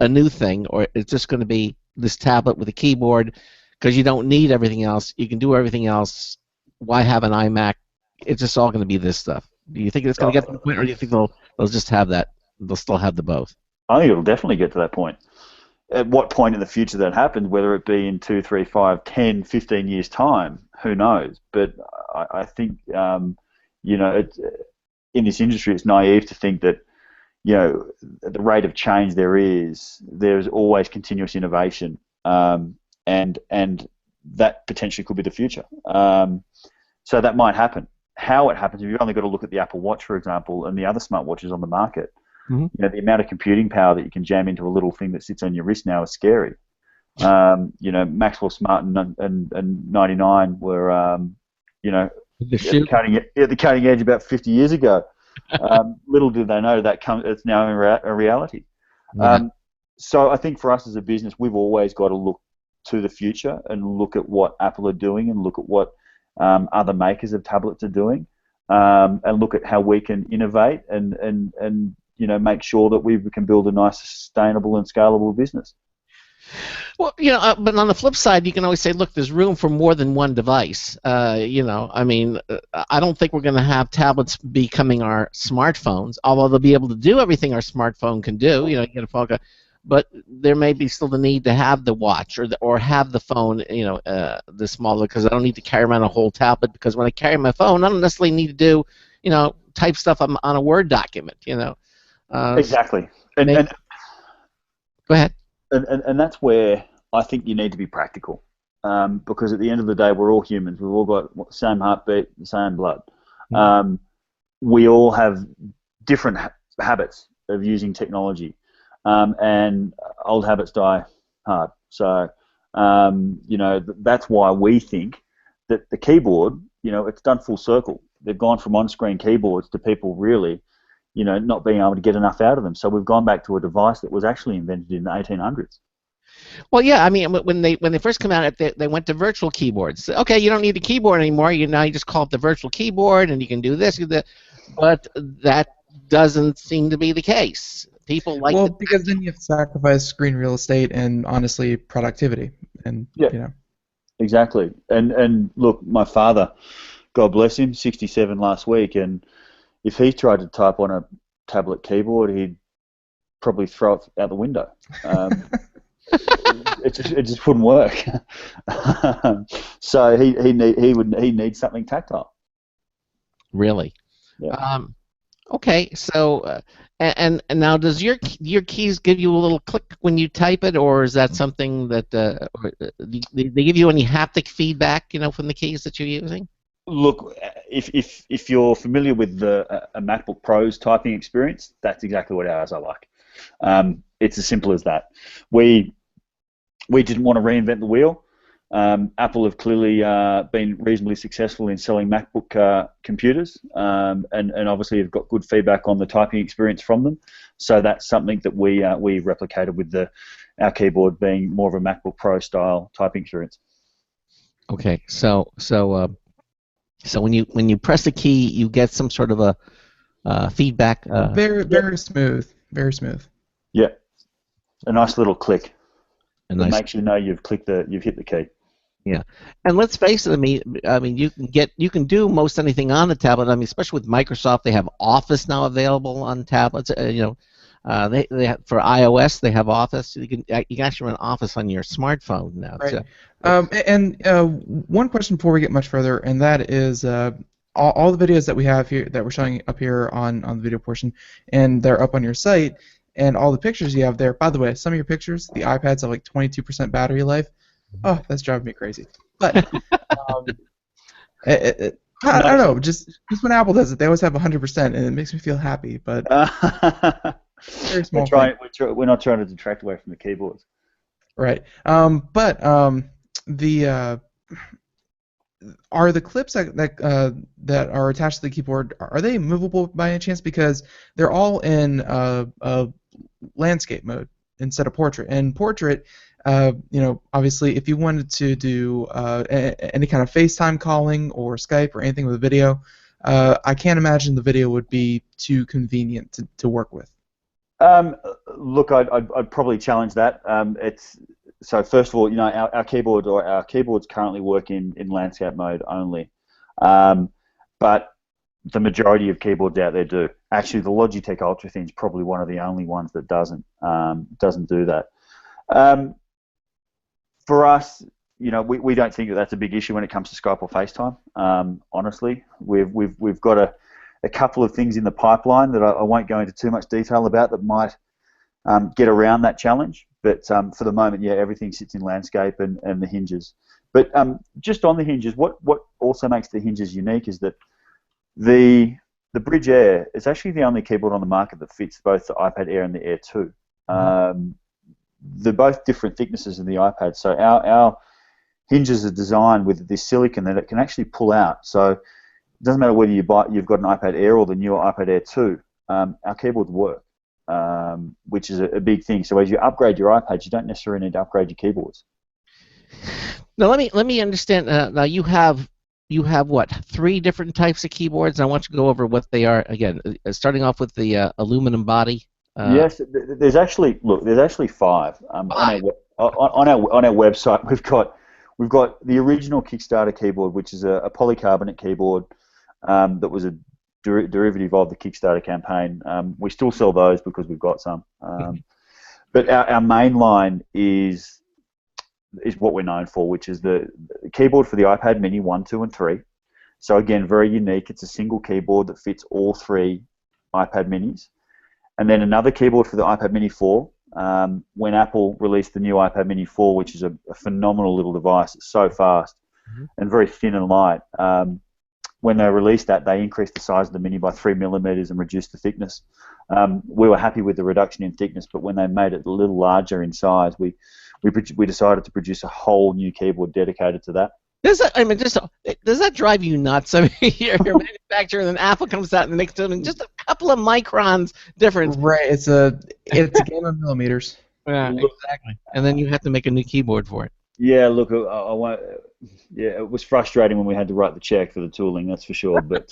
a new thing, or it's just going to be this tablet with a keyboard because you don't need everything else, you can do everything else, why have an iMac? It's just all going to be this stuff. Do you think it's going to get to the point, or do you think they'll just have that, they'll still have the both? I think it'll definitely get to that point. At what point in the future that happens, whether it be in 2, 3, 5, 10, 15 years' time, who knows? But I think, in this industry, it's naive to think that, at the rate of change there's always continuous innovation, and that potentially could be the future. So that might happen. How it happens, you've only got to look at the Apple Watch, for example, and the other smartwatches on the market. Mm-hmm. The amount of computing power that you can jam into a little thing that sits on your wrist now is scary. Maxwell Smart and 99 were, the at the cutting edge about 50 years ago. Little did they know it's now a reality. Yeah. So I think for us as a business, we've always got to look to the future and look at what Apple are doing and look at what other makers of tablets are doing, and look at how we can innovate and make sure that we can build a nice, sustainable and scalable business. Well, but on the flip side, you can always say, look, there's room for more than one device. I don't think we're going to have tablets becoming our smartphones, although they'll be able to do everything our smartphone can do. You get a phone, but there may be still the need to have the watch or have the phone, the smaller, because I don't need to carry around a whole tablet. Because when I carry my phone, I don't necessarily need to do, type stuff on a Word document. Exactly. Go ahead. And that's where I think you need to be practical, because at the end of the day, we're all humans. We've all got the same heartbeat, the same blood. Mm-hmm. We all have different habits of using technology, and old habits die hard. So, that's why we think that the keyboard, it's done full circle. They've gone from on-screen keyboards to people really, not being able to get enough out of them. So we've gone back to a device that was actually invented in the 1800s. Well, yeah, I mean, when they first come out, they went to virtual keyboards. Okay, you don't need the keyboard anymore. Now you just call it the virtual keyboard, and you can do this, but that doesn't seem to be the case. People like because then you have to sacrifice screen real estate and honestly productivity, and exactly. And look, my father, God bless him, 67 last week, and if he tried to type on a tablet keyboard, he'd probably throw it out the window. It just wouldn't work. So he needs something tactile. Really? Yeah. Okay. So and now does your keys give you a little click when you type it, or is that something that they give you any haptic feedback, from the keys that you're using? Look, if you're familiar with a MacBook Pro's typing experience, that's exactly what ours are like. It's as simple as that. We didn't want to reinvent the wheel. Apple have clearly been reasonably successful in selling MacBook computers, and obviously have got good feedback on the typing experience from them. So that's something that we replicated with our keyboard being more of a MacBook Pro style typing experience. Okay, so when you press a key, you get some sort of a feedback. Very smooth. Very smooth. Yeah, a nice little click. That makes you know you've hit the key. Yeah, and let's face it. I mean, you can do most anything on the tablet. I mean, especially with Microsoft, they have Office now available on tablets. They have, for iOS they have Office. You can actually run Office on your smartphone now Right. too. One question before we get much further, and that is all the videos that we have here that we're showing up here on the video portion, and they're up on your site, and all the pictures you have there. By the way, some of your pictures, the iPads have like 22% battery life. Oh, that's driving me crazy. But I don't know. Just when Apple does it, they always have 100%, and it makes me feel happy. But very small thing. We're not trying to detract away from the keyboards. Right. The are the clips that are attached to the keyboard, are they movable by any chance? Because they're all in landscape mode instead of portrait. And portrait, obviously, if you wanted to do any kind of FaceTime calling or Skype or anything with a video, I can't imagine the video would be too convenient to work with. Look, I'd probably challenge that. So first of all, our keyboards currently work in landscape mode only, but the majority of keyboards out there do. Actually, the Logitech Ultra thing is probably one of the only ones that doesn't do that. For us, we don't think that that's a big issue when it comes to Skype or FaceTime. Honestly, we've got a couple of things in the pipeline that I won't go into too much detail about that might get around that challenge. But for the moment, yeah, everything sits in landscape and the hinges. But just on the hinges, what also makes the hinges unique is that the Brydge Air is actually the only keyboard on the market that fits both the iPad Air and the Air 2. They're both different thicknesses of the iPad, so our hinges are designed with this silicon that it can actually pull out. So it doesn't matter whether you've got an iPad Air or the newer iPad Air 2, our keyboards work. Which is a big thing. So as you upgrade your iPads, you don't necessarily need to upgrade your keyboards. Now let me understand. Now you have what, 3 different types of keyboards? And I want you to go over what they are again. Starting off with the aluminum body. Yes, there's actually 5. On our website, we've got the original Kickstarter keyboard, which is a polycarbonate keyboard that was a derivative of the Kickstarter campaign. We still sell those because we've got some. But our main line is what we're known for, which is the keyboard for the iPad Mini 1, 2, and 3. So again, very unique. It's a single keyboard that fits all 3 iPad Minis. And then another keyboard for the iPad Mini 4. When Apple released the new iPad Mini 4, which is a phenomenal little device, it's so fast and very thin and light. When they released that, they increased the size of the Mini by 3 millimeters and reduced the thickness. We were happy with the reduction in thickness, but when they made it a little larger in size, we decided to produce a whole new keyboard dedicated to that. Does that drive you nuts? I mean, you're a manufacturer, and then Apple comes out and makes it just a couple of microns difference. Right. It's a game of millimeters. Yeah, exactly. And then you have to make a new keyboard for it. Yeah, look, it was frustrating when we had to write the check for the tooling, that's for sure. But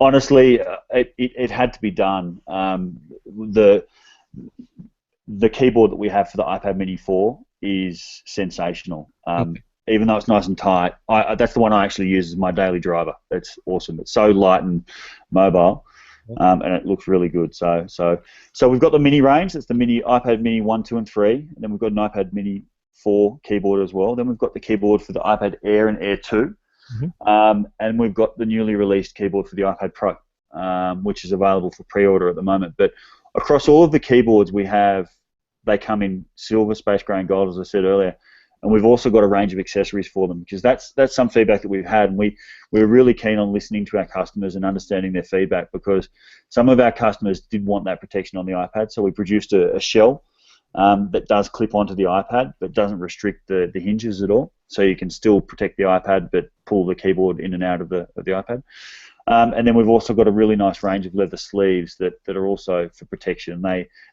honestly, it had to be done. The keyboard that we have for the iPad Mini 4 is sensational. Even though it's nice and tight, that's the one I actually use as my daily driver. It's awesome. It's so light and mobile, and it looks really good. So we've got the Mini range. That's the iPad Mini 1, 2, and 3. And then we've got an iPad Mini 4 keyboard as well. Then we've got the keyboard for the iPad Air and Air 2. And we've got the newly released keyboard for the iPad Pro, which is available for pre-order at the moment. But across all of the keyboards they come in silver, space gray, and gold, as I said earlier. And we've also got a range of accessories for them, because that's some feedback that we've had, and we're really keen on listening to our customers and understanding their feedback, because some of our customers did want that protection on the iPad. So we produced a shell that does clip onto the iPad but doesn't restrict the hinges at all, so you can still protect the iPad but pull the keyboard in and out of the iPad. And then we've also got a really nice range of leather sleeves that are also for protection.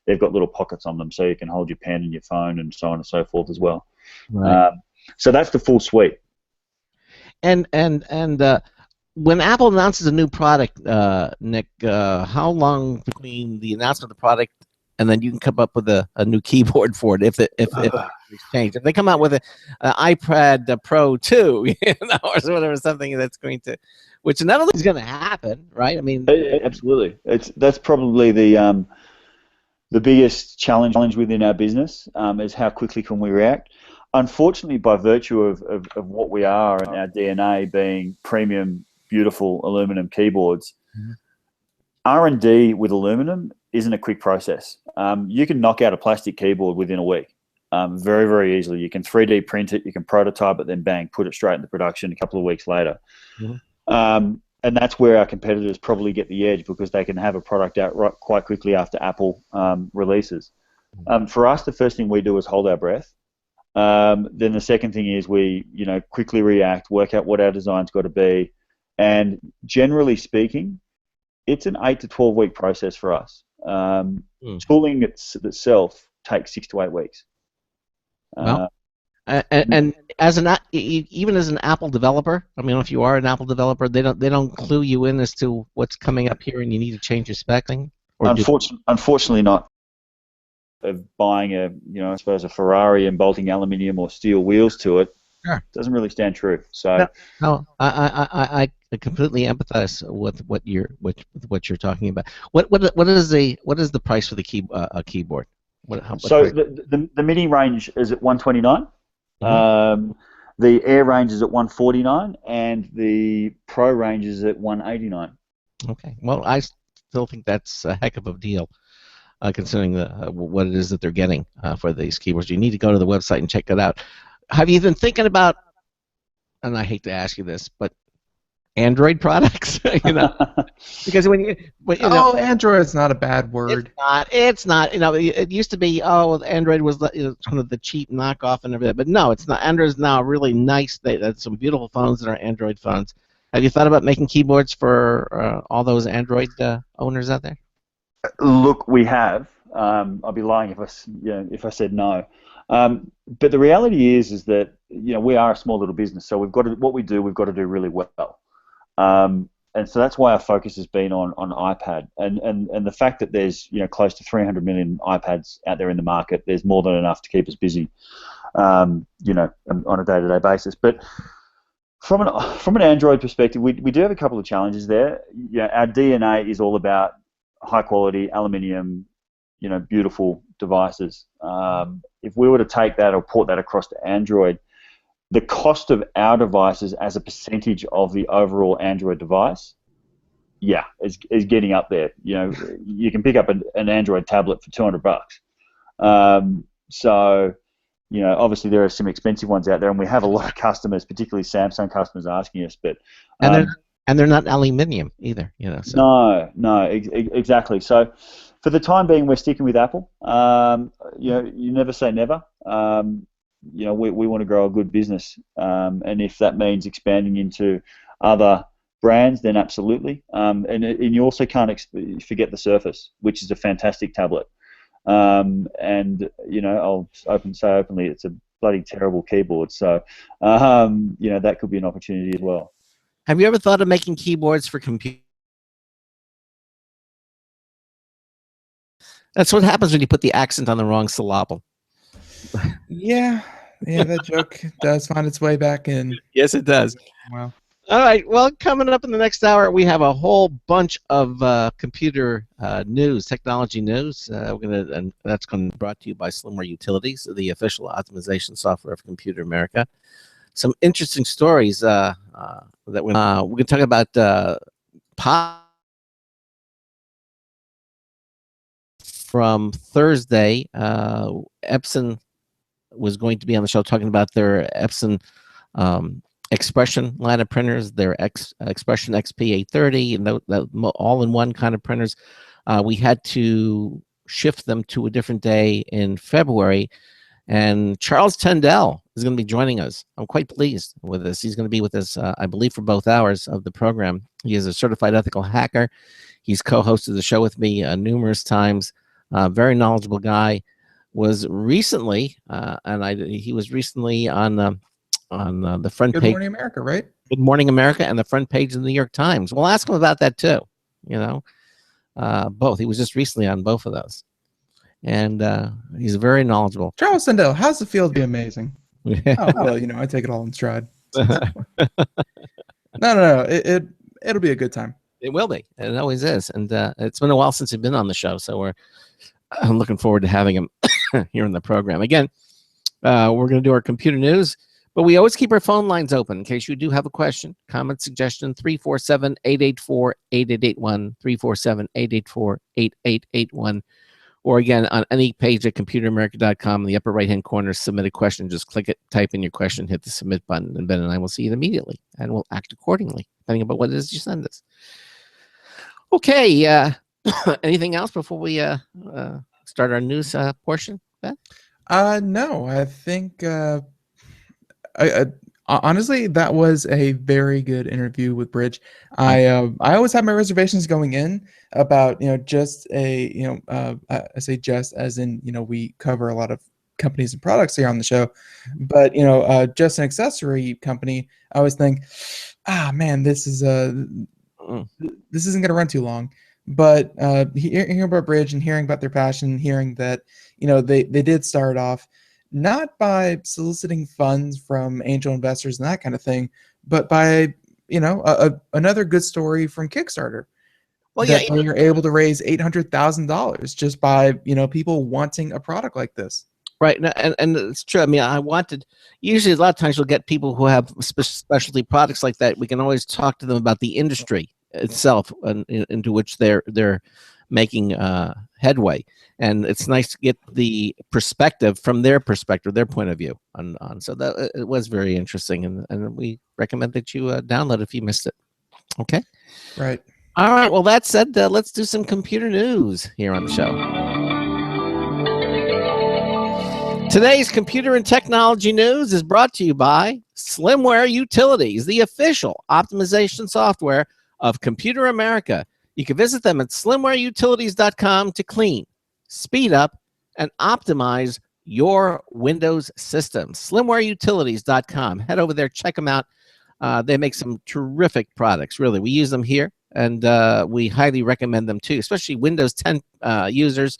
They've got little pockets on them, so you can hold your pen and your phone and so on and so forth as well. Right. So that's the full suite. And when Apple announces a new product, Nick, how long between the announcement of the product and then you can come up with a new keyboard for it if it's changed. If they come out with an iPad Pro 2, or whatever, something that's going to, which inevitably is going to happen, right? I mean, Absolutely. That's probably the biggest challenge within our business, is how quickly can we react. Unfortunately, by virtue of what we are and our DNA being premium, beautiful aluminum keyboards, R&D with aluminum isn't a quick process. You can knock out a plastic keyboard within a week, very, very easily. You can 3D print it, you can prototype it, then bang, put it straight into production a couple of weeks later. And that's where our competitors probably get the edge, because they can have a product out quite quickly after Apple releases. For us, the first thing we do is hold our breath. Then the second thing is we, quickly react, work out what our design's got to be, and generally speaking, it's an 8 to 12 week process for us. Tooling itself takes 6 to 8 weeks. And even as an Apple developer, I mean, if you are an Apple developer, they don't clue you in as to what's coming up here, and you need to change your spec'ing. Unfortunately, not. Of buying I suppose a Ferrari and bolting aluminium or steel wheels to it, doesn't really stand true. So no, I completely empathize with what you're talking about. What is the price for the keyboard? The mini range is at $129. The Air range is at $149, and the Pro range is at $189. Okay, well, I still think that's a heck of a deal, considering what it is that they're getting for these keyboards. You need to go to the website and check it out. Have you been thinking about, and I hate to ask you this, but Android products? Because Android's not a bad word. It's not. It used to be, Android was kind of the cheap knockoff and everything, but no, it's not. Android's now really nice. There's some beautiful phones that are Android phones. Have you thought about making keyboards for all those Android owners out there? Look, we have. I'd be lying if I said no. But the reality is that we are a small little business, so we've got to do really well. And so that's why our focus has been on iPad, and the fact that there's close to 300 million iPads out there in the market. There's more than enough to keep us busy, on a day-to-day basis. But from an Android perspective, we do have a couple of challenges there. Our DNA is all about high quality aluminium, beautiful devices. If we were to take that or port that across to Android, the cost of our devices as a percentage of the overall Android device, is getting up there. You can pick up an Android tablet for $200. So, obviously there are some expensive ones out there, and we have a lot of customers, particularly Samsung customers, asking us. But and they're not aluminium either. So. No, exactly. So, for the time being, we're sticking with Apple. You never say never. We want to grow a good business, and if that means expanding into other brands, then absolutely. And you also can't forget the Surface, which is a fantastic tablet. And I'll say openly, it's a bloody terrible keyboard. So that could be an opportunity as well. Have you ever thought of making keyboards for computers? That's what happens when you put the accent on the wrong syllable. Yeah, that joke does find its way back in. Yes, it does. Wow. All right, well, coming up in the next hour, we have a whole bunch of computer news, technology news. And that's going to be brought to you by Slimware Utilities, the official optimization software of Computer America. Some interesting stories that we're going to talk about. From Thursday, Epson was going to be on the show talking about their Epson Expression line of printers, their Expression XP 830, and that all-in-one kind of printers. We had to shift them to a different day in February, and Charles Tendell is going to be joining us. I'm quite pleased with this. He's going to be with us, I believe, for both hours of the program. He is a certified ethical hacker. He's co-hosted the show with me numerous times. Very knowledgeable guy. Was recently, he was recently on the front page. Good Morning America, right? Good Morning America and the front page of the New York Times. We'll ask him about that too. Both. He was just recently on both of those. and he's very knowledgeable. Charles Sandell, how's it feel to be amazing? Yeah. Oh, well, I take it all in stride. No. It'll be a good time. It will be. It always is. And it's been a while since he's been on the show, so I'm looking forward to having him here in the program. Again, we're going to do our computer news, but we always keep our phone lines open in case you do have a question, comment, suggestion, 347-884-8881, 347-884-8881. Or again, on any page at computeramerica.com in the upper right-hand corner, submit a question. Just click it, type in your question, hit the submit button, and Ben and I will see it immediately, and we'll act accordingly, depending on what it is you send us. Okay, anything else before we start our news portion, Ben? No, I think honestly, that was a very good interview with Brydge. I always have my reservations going in about just I say just as in we cover a lot of companies and products here on the show, but just an accessory company, I always think, man, this isn't going to run too long. But hearing about Brydge and hearing about their passion, hearing that they did start off not by soliciting funds from angel investors and that kind of thing, but by another good story from Kickstarter. Well, that they were able to raise $800,000 just by people wanting a product like this. Right, and it's true. I mean, usually a lot of times you'll get people who have specialty products like that. We can always talk to them about the industry itself and into which they're making headway, and it's nice to get the perspective from their perspective, their point of view on so that it was very interesting, and we recommend that you download if you missed it. Okay, right. All right, well, that said, let's do some computer news here on the show. Today's computer and technology news is brought to you by Slimware Utilities, the official optimization software of Computer America. You can visit them at slimwareutilities.com to clean, speed up, and optimize your Windows system. Slimwareutilities.com. Head over there, check them out. They make some terrific products, really. We use them here, and we highly recommend them too, especially Windows 10 users.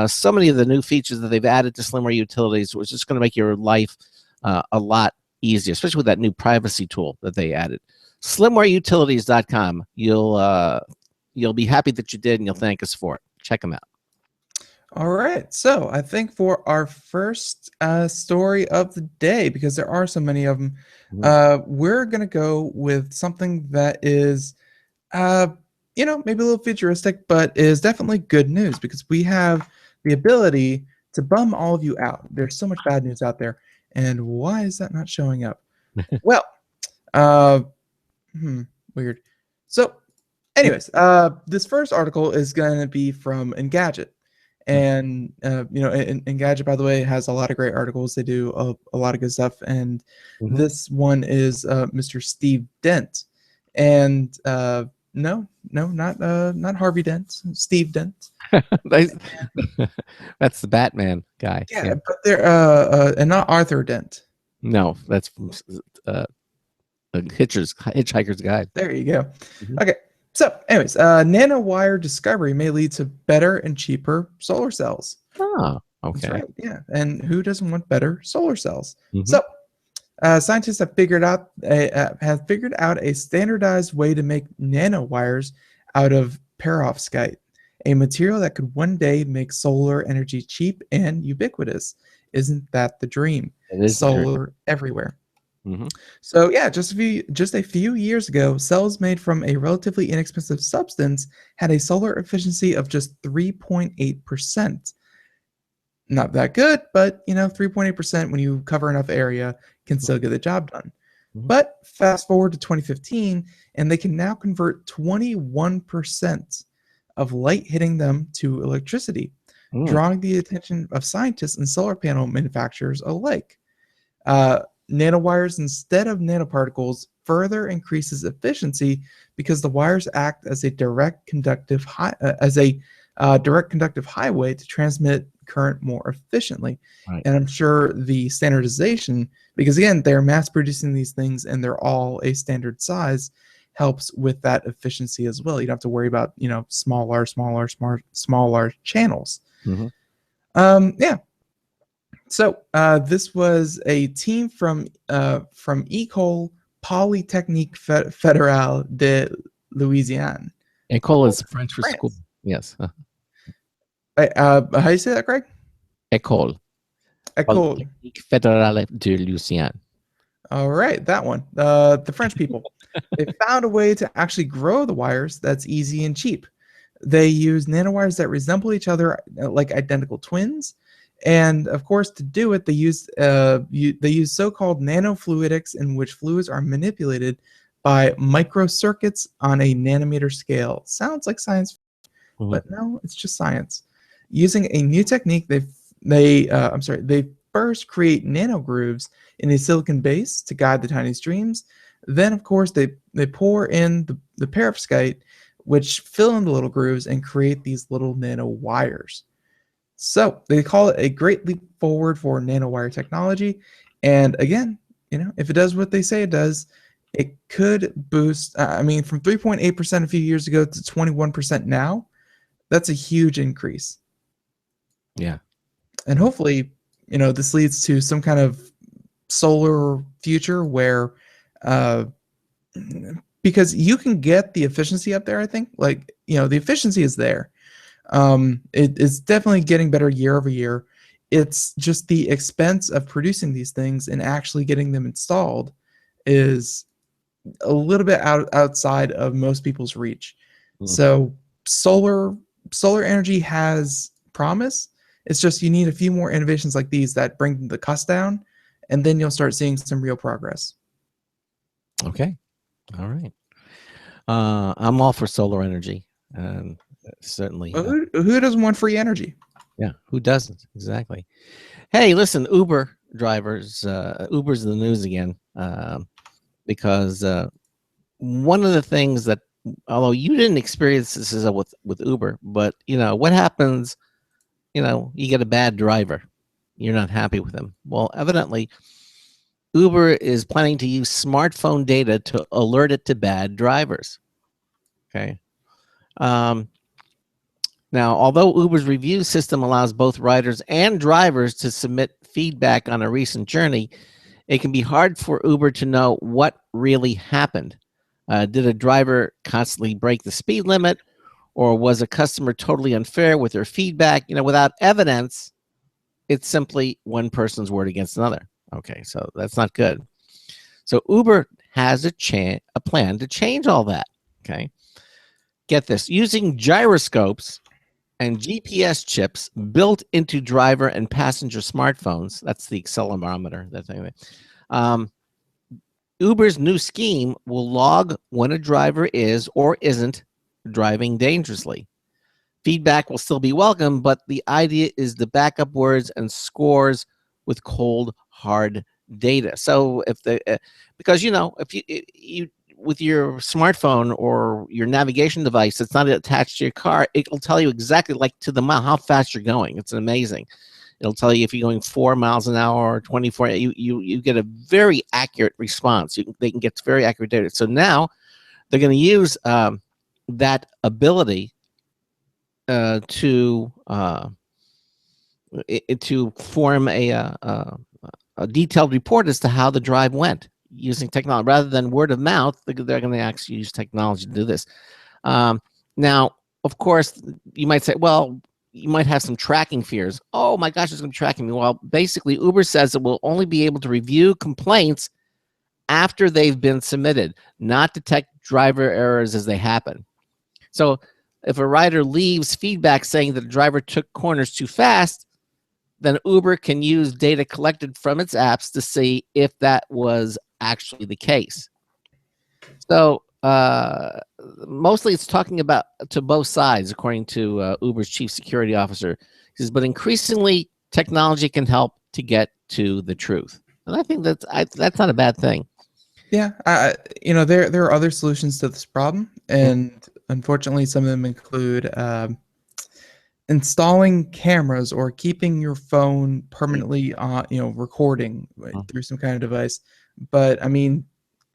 So many of the new features that they've added to Slimware Utilities was just going to make your life a lot easier, especially with that new privacy tool that they added. Slimwareutilities.com. You'll be happy that you did, and you'll thank us for it. Check them out. All right. So I think for our first story of the day, because there are so many of them, we're going to go with something that is, maybe a little futuristic, but is definitely good news because we have the ability to bum all of you out. There's so much bad news out there. And why is that not showing up? Well, weird. So anyways, this first article is going to be from Engadget. And, Engadget, by the way, has a lot of great articles. They do a lot of good stuff. And this one is Mr. Steve Dent. And no, not Harvey Dent, Steve Dent. That's the Batman guy. Yeah, but they're and not Arthur Dent. No, that's from Hitchhiker's Guide. There you go. Okay. So, anyways, nanowire discovery may lead to better and cheaper solar cells. Oh, okay. That's right. Yeah, and who doesn't want better solar cells? So, scientists have figured out a standardized way to make nanowires out of perovskite, a material that could one day make solar energy cheap and ubiquitous. Isn't that the dream? It is solar everywhere. So yeah, just a few years ago, cells made from a relatively inexpensive substance had a solar efficiency of just 3.8%. Not that good, but 3.8% when you cover enough area can still get the job done. But fast forward to 2015, and they can now convert 21% of light hitting them to electricity, drawing the attention of scientists and solar panel manufacturers alike. Nanowires instead of nanoparticles further increases efficiency because the wires act as a direct conductive highway to transmit current more efficiently. Right. And I'm sure the standardization, because again, they're mass producing these things and they're all a standard size, helps with that efficiency as well. You don't have to worry about smaller channels. Yeah. So this was a team from École Polytechnique Fédérale de Louisiane. École is French for France. school. Yes. How do you say that, Greg? École. École. Polytechnique Fédérale de Louisiane. All right, that one. The French people. They found a way to actually grow the wires that's easy and cheap. They use nanowires that resemble each other like identical twins. And of course, to do it, they use so-called nanofluidics, in which fluids are manipulated by microcircuits on a nanometer scale. Sounds like science, but no, it's just science. Using a new technique, they first create nanogrooves in a silicon base to guide the tiny streams. Then, of course, they pour in the perovskite, which fill in the little grooves and create these little nano wires. So they call it a great leap forward for nanowire technology. And again, if it does what they say it does, it could boost, from 3.8% a few years ago to 21% now. That's a huge increase. Yeah. And hopefully, this leads to some kind of solar future where, because you can get the efficiency up there, I think. The efficiency is there. It's definitely getting better year over year. It's just the expense of producing these things and actually getting them installed is a little bit outside of most people's reach. So solar energy has promise. It's just you need a few more innovations like these that bring the cost down, and then you'll start seeing some real progress. Okay. All right. I'm all for solar energy. Certainly. Who doesn't want free energy? Yeah, who doesn't? Exactly. Hey, listen, Uber drivers, Uber's in the news again because one of the things that, although you didn't experience this with Uber, but what happens, you get a bad driver, you're not happy with him. Well, evidently, Uber is planning to use smartphone data to alert it to bad drivers. Okay. Now, although Uber's review system allows both riders and drivers to submit feedback on a recent journey, it can be hard for Uber to know what really happened. Did a driver constantly break the speed limit, or was a customer totally unfair with their feedback? Without evidence, it's simply one person's word against another. Okay, so that's not good. So Uber has a plan to change all that. Okay, get this: using gyroscopes and GPS chips built into driver and passenger smartphones. That's the accelerometer. That's anyway. Uber's new scheme will log when a driver is or isn't driving dangerously. Feedback will still be welcome, but the idea is to back up words and scores with cold, hard data. So because if you with your smartphone or your navigation device that's not attached to your car, it'll tell you exactly, like to the mile, how fast you're going. It's amazing. It'll tell you if you're going 4 miles an hour or 24. You get a very accurate response. They can get very accurate data. So now they're going to use that ability to form a detailed report as to how the drive went using technology rather than word of mouth. They're going to actually use technology to do this. Now, of course, you might say, well, you might have some tracking fears. Oh my gosh, it's going to be tracking me. Well, basically, Uber says it will only be able to review complaints after they've been submitted, not detect driver errors as they happen. So if a rider leaves feedback saying that the driver took corners too fast, then Uber can use data collected from its apps to see if that was actually the case. So mostly it's talking about to both sides, according to Uber's chief security officer. He says, but increasingly technology can help to get to the truth. And I think that's not a bad thing. Yeah, there are other solutions to this problem, and unfortunately, some of them include installing cameras or keeping your phone permanently on, recording through some kind of device. But I mean,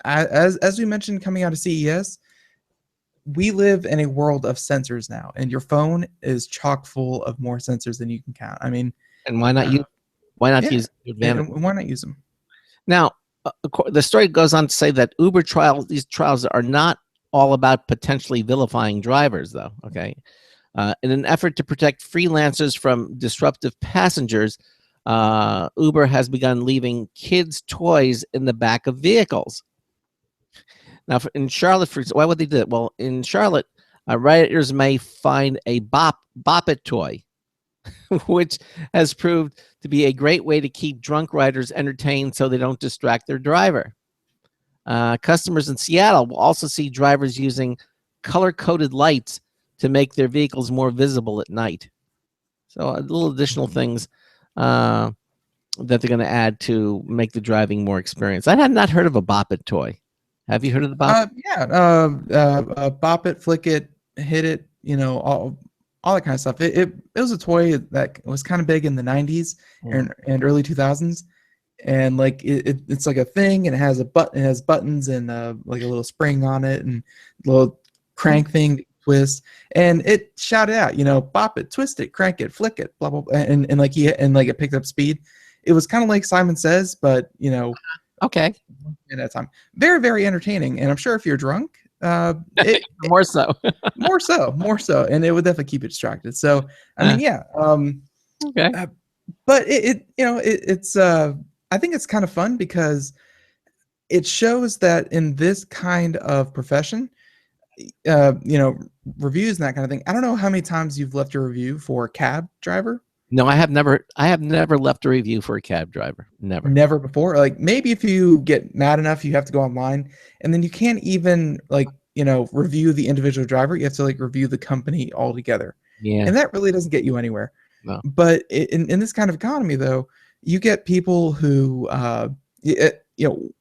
as we mentioned coming out of CES, we live in a world of sensors now, and your phone is chock full of more sensors than you can count. I mean, And why not use? Why not yeah, use the advantage? and why not use them? Now, the story goes on to say that Uber trials, these trials are not all about potentially vilifying drivers, though. Okay, in an effort to protect freelancers from disruptive passengers, Uber has begun leaving kids' toys in the back of vehicles. Now, in Charlotte, why would they do that? Well, in Charlotte, rioters may find a Bop It toy, which has proved to be a great way to keep drunk riders entertained so they don't distract their driver. Customers in Seattle will also see drivers using color-coded lights to make their vehicles more visible at night. So little additional things that they're going to add to make the driving more experienced. I had not heard of a Bop It toy. Have you heard of the Bop It? Yeah, Bop It, Flick It, Hit It, all that kind of stuff. It was a toy that was kind of big in the 90s and early 2000s. And like it's like a thing, and it has buttons and like a little spring on it and a little crank thing to twist, and it shouted out, bop it, twist it, crank it, flick it, blah blah blah, and it picked up speed. It was kind of like Simon Says, but Okay. at that time, very very entertaining, and I'm sure if you're drunk, more so, more so, and it would definitely keep you distracted. So I mean, yeah, okay, but it's I think it's kind of fun because it shows that in this kind of profession, reviews and that kind of thing. I don't know how many times you've left a review for a cab driver. No, I have never left a review for a cab driver. Never before. Like maybe if you get mad enough, you have to go online, and then you can't even review the individual driver. You have to review the company altogether. Yeah, and that really doesn't get you anywhere. No. But in this kind of economy, though, you get people who,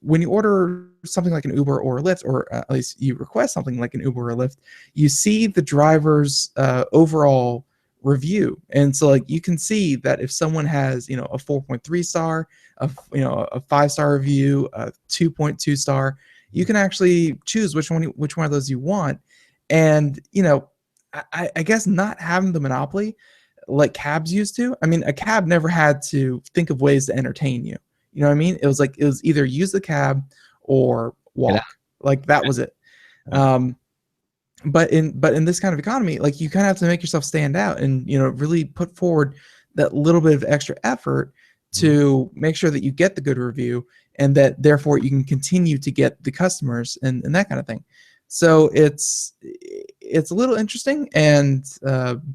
when you order something like an Uber or a Lyft, or at least you request something like an Uber or a Lyft, you see the driver's overall review, and so you can see that if someone has a 4.3 star, a 5-star review, a 2.2 star, you can actually choose which one of those you want, and I guess not having the monopoly like cabs used to. I mean, a cab never had to think of ways to entertain you. You know what I mean? It was either use the cab or walk. Like that was it. But in this kind of economy, you kind of have to make yourself stand out and really put forward that little bit of extra effort to make sure that you get the good review, and that therefore you can continue to get the customers and that kind of thing. So it's a little interesting and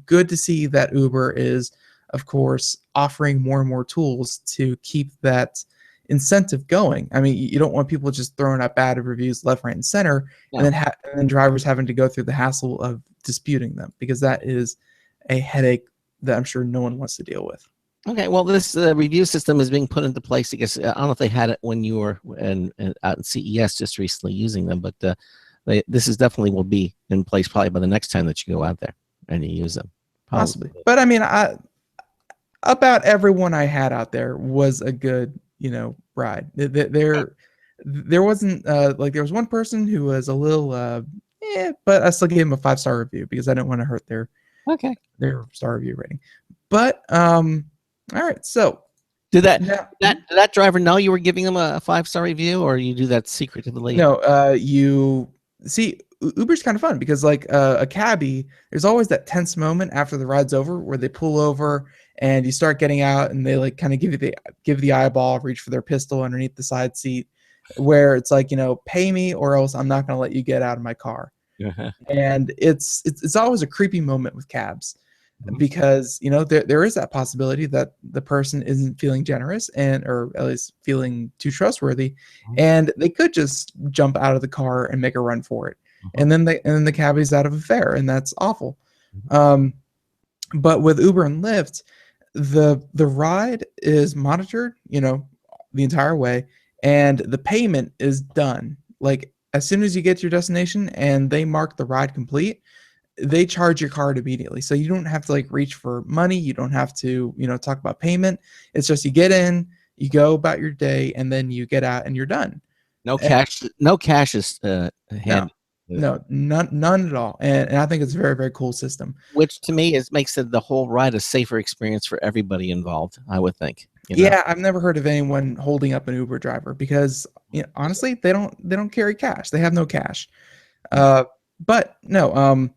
good to see that Uber is, of course, offering more and more tools to keep that incentive going. I mean, you don't want people just throwing out bad reviews left, right, and center, and then drivers having to go through the hassle of disputing them, because that is a headache that I'm sure no one wants to deal with. Okay, well, this review system is being put into place. I guess I don't know if they had it when you were out in CES just recently using them, but this is definitely will be in place probably by the next time that you go out there and you use them. Possibly. But I mean, about everyone I had out there was a good, ride. There wasn't there was one person who was a little but I still gave him a 5-star review because I didn't want to hurt their star review rating. But all right, so did that driver know you were giving him a 5-star review, or you do that secretly? No, you see, Uber's kind of fun because a cabbie, there's always that tense moment after the ride's over where they pull over and you start getting out, and they kind of give the eyeball, reach for their pistol underneath the side seat, where it's pay me or else I'm not going to let you get out of my car. And it's always a creepy moment with cabs, because there is that possibility that the person isn't feeling generous or at least feeling too trustworthy, and they could just jump out of the car and make a run for it, and then the cabbie's out of a fare, and that's awful. But with Uber and Lyft, the ride is monitored the entire way, and the payment is done as soon as you get to your destination and they mark the ride complete. They charge your card immediately, so you don't have to reach for money. You don't have to talk about payment. It's just you get in, you go about your day, and then you get out and you're done. No cash is handed. no, none at all. And I think it's a very, very cool system. Which to me makes the whole ride a safer experience for everybody involved, I would think. You know? Yeah, I've never heard of anyone holding up an Uber driver because honestly, they don't carry cash. They have no cash. But no,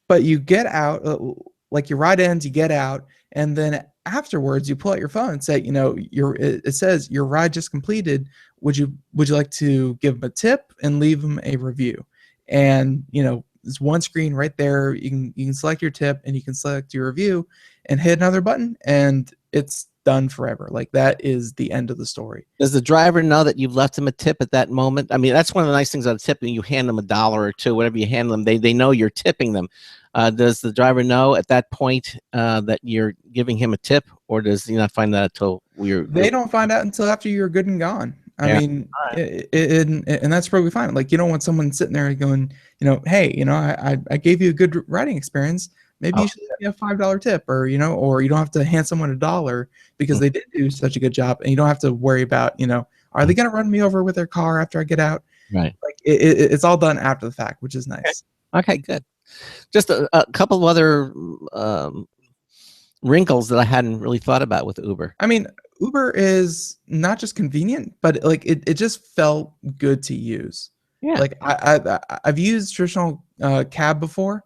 but you get out, like your ride ends, you get out, and then afterwards you pull out your phone and say, it says your ride just completed. Would you like to give them a tip and leave them a review? And there's one screen right there. You can select your tip and you can select your review and hit another button, and it's done forever. Like, that is the end of the story. Does the driver know that you've left him a tip at that moment? I mean, that's one of the nice things about a tip. When you hand them $1 or $2, whatever you hand them, they know you're tipping them. Does the driver know at that point that you're giving him a tip, or does he not find that until They don't find out until after you're good and gone. I mean, and that's probably fine. Like, you don't want someone sitting there going, hey, I gave you a good riding experience. Maybe you should give me a $5 tip, or or you don't have to hand someone $1 because they did do such a good job, and you don't have to worry about, are they going to run me over with their car after I get out? Right. Like, it's all done after the fact, which is nice. Okay, good. Just a couple of other wrinkles that I hadn't really thought about with Uber. I mean, Uber is not just convenient, but like it just felt good to use. Yeah. Like I've used traditional cab before,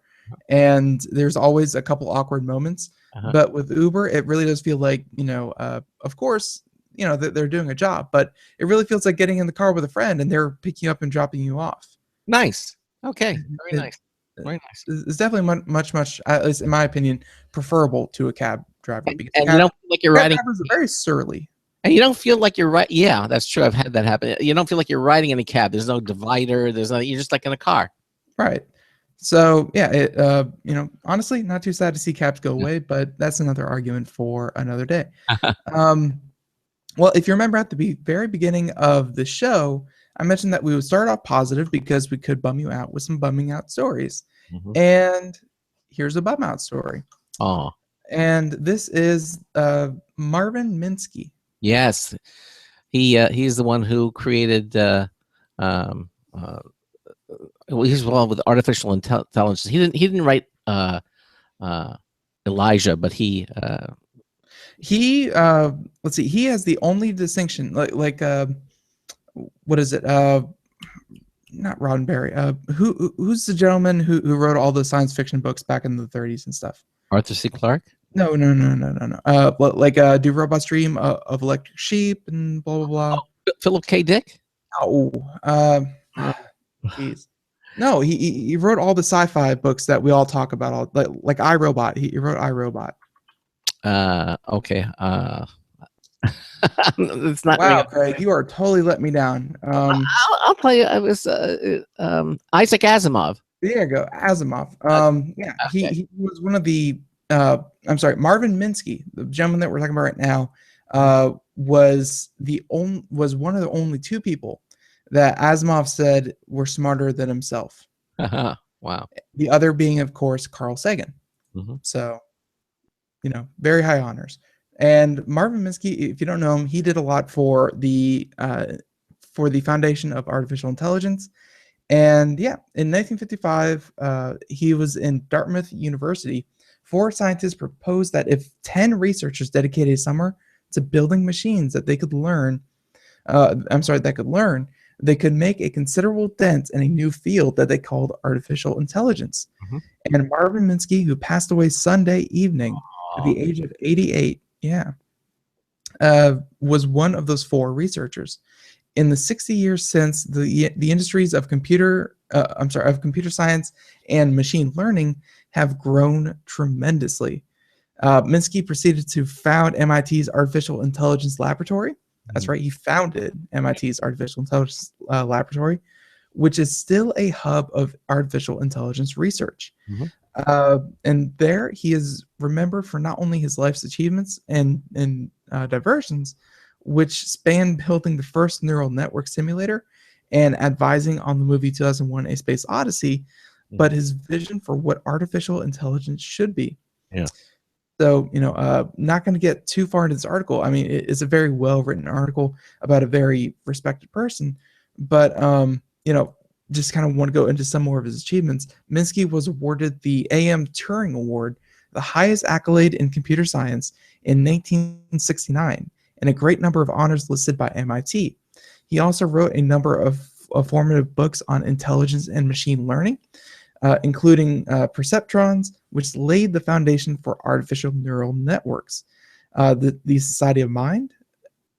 and there's always a couple awkward moments. But with Uber, it really does feel like, of course, that they're doing a job, but it really feels like getting in the car with a friend and they're picking you up and dropping you off. Nice. Okay. Very nice. Very nice. It's definitely much, at least in my opinion, preferable to a cab driver. And you don't feel like you're riding. Drivers are very surly. And you don't feel like you're right. Yeah, that's true. I've had that happen. You don't feel like you're riding in a cab. There's no divider. You're just like in a car. Right. So yeah, honestly, not too sad to see cabs go away, but that's another argument for another day. Well, if you remember at the very beginning of the show, I mentioned that we would start off positive because we could bum you out with some bumming out stories. And here's a bum out story. Oh. And this is Marvin Minsky. Yes. He's the one who created he's involved with artificial intelligence. He didn't write Elijah, but he let's see, he has the only distinction, like what is it, not Roddenberry, who's the gentleman who wrote all the science fiction books back in the 30s and stuff? Arthur C. Clarke? No. Like Do Robots Dream of Electric Sheep and blah blah blah. Oh, Philip K. Dick? Jeez. No, he wrote all the sci-fi books that we all talk about, like iRobot. He wrote iRobot. Okay. It's not. Wow, Craig, you are totally let me down. I'll tell you, I was Isaac Asimov. There you go, Asimov. Yeah, okay. He was one of the. I'm sorry, Marvin Minsky, the gentleman that we're talking about right now, was one of the only two people that Asimov said were smarter than himself. Wow. The other being, of course, Carl Sagan. So, very high honors. And Marvin Minsky, if you don't know him, he did a lot for the Foundation of Artificial Intelligence. And yeah, in 1955, he was in Dartmouth University. 4 scientists proposed that if 10 researchers dedicated a summer to building machines that they could learn, they could make a considerable dent in a new field that they called artificial intelligence. And Marvin Minsky, who passed away Sunday evening at the age of 88, was one of those 4 researchers. In the 60 years since, the industries of computer science and machine learning have grown tremendously. Minsky proceeded to found MIT's Artificial Intelligence Laboratory. That's right, he founded MIT's Artificial Intelligence Laboratory, which is still a hub of artificial intelligence research. And there he is remembered for not only his life's achievements and diversions, which spanned building the first neural network simulator and advising on the movie 2001: A Space Odyssey, but his vision for what artificial intelligence should be. Yeah. So, not going to get too far into this article. I mean, it's a very well-written article about a very respected person. But, just kind of want to go into some more of his achievements, Minsky was awarded the AM Turing Award, the highest accolade in computer science, in 1969, and a great number of honors listed by MIT. He also wrote a number of formative books on intelligence and machine learning, including Perceptrons, which laid the foundation for artificial neural networks, the Society of Mind,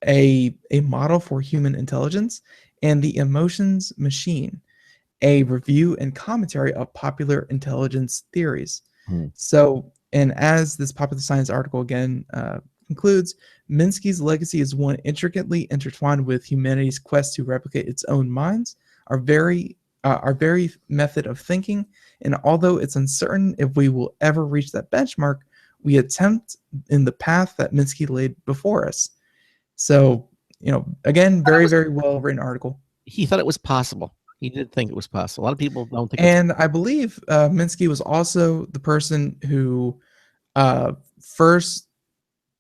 a model for human intelligence, and the Emotions Machine, a review and commentary of popular intelligence theories. So, and as this Popular Science article again concludes, Minsky's legacy is one intricately intertwined with humanity's quest to replicate its own minds, our very method of thinking, and although it's uncertain if we will ever reach that benchmark, we attempt in the path that Minsky laid before us. So, again, very, very well written article. He thought it was possible. He did think it was possible. A lot of people don't think. And I believe Minsky was also the person who first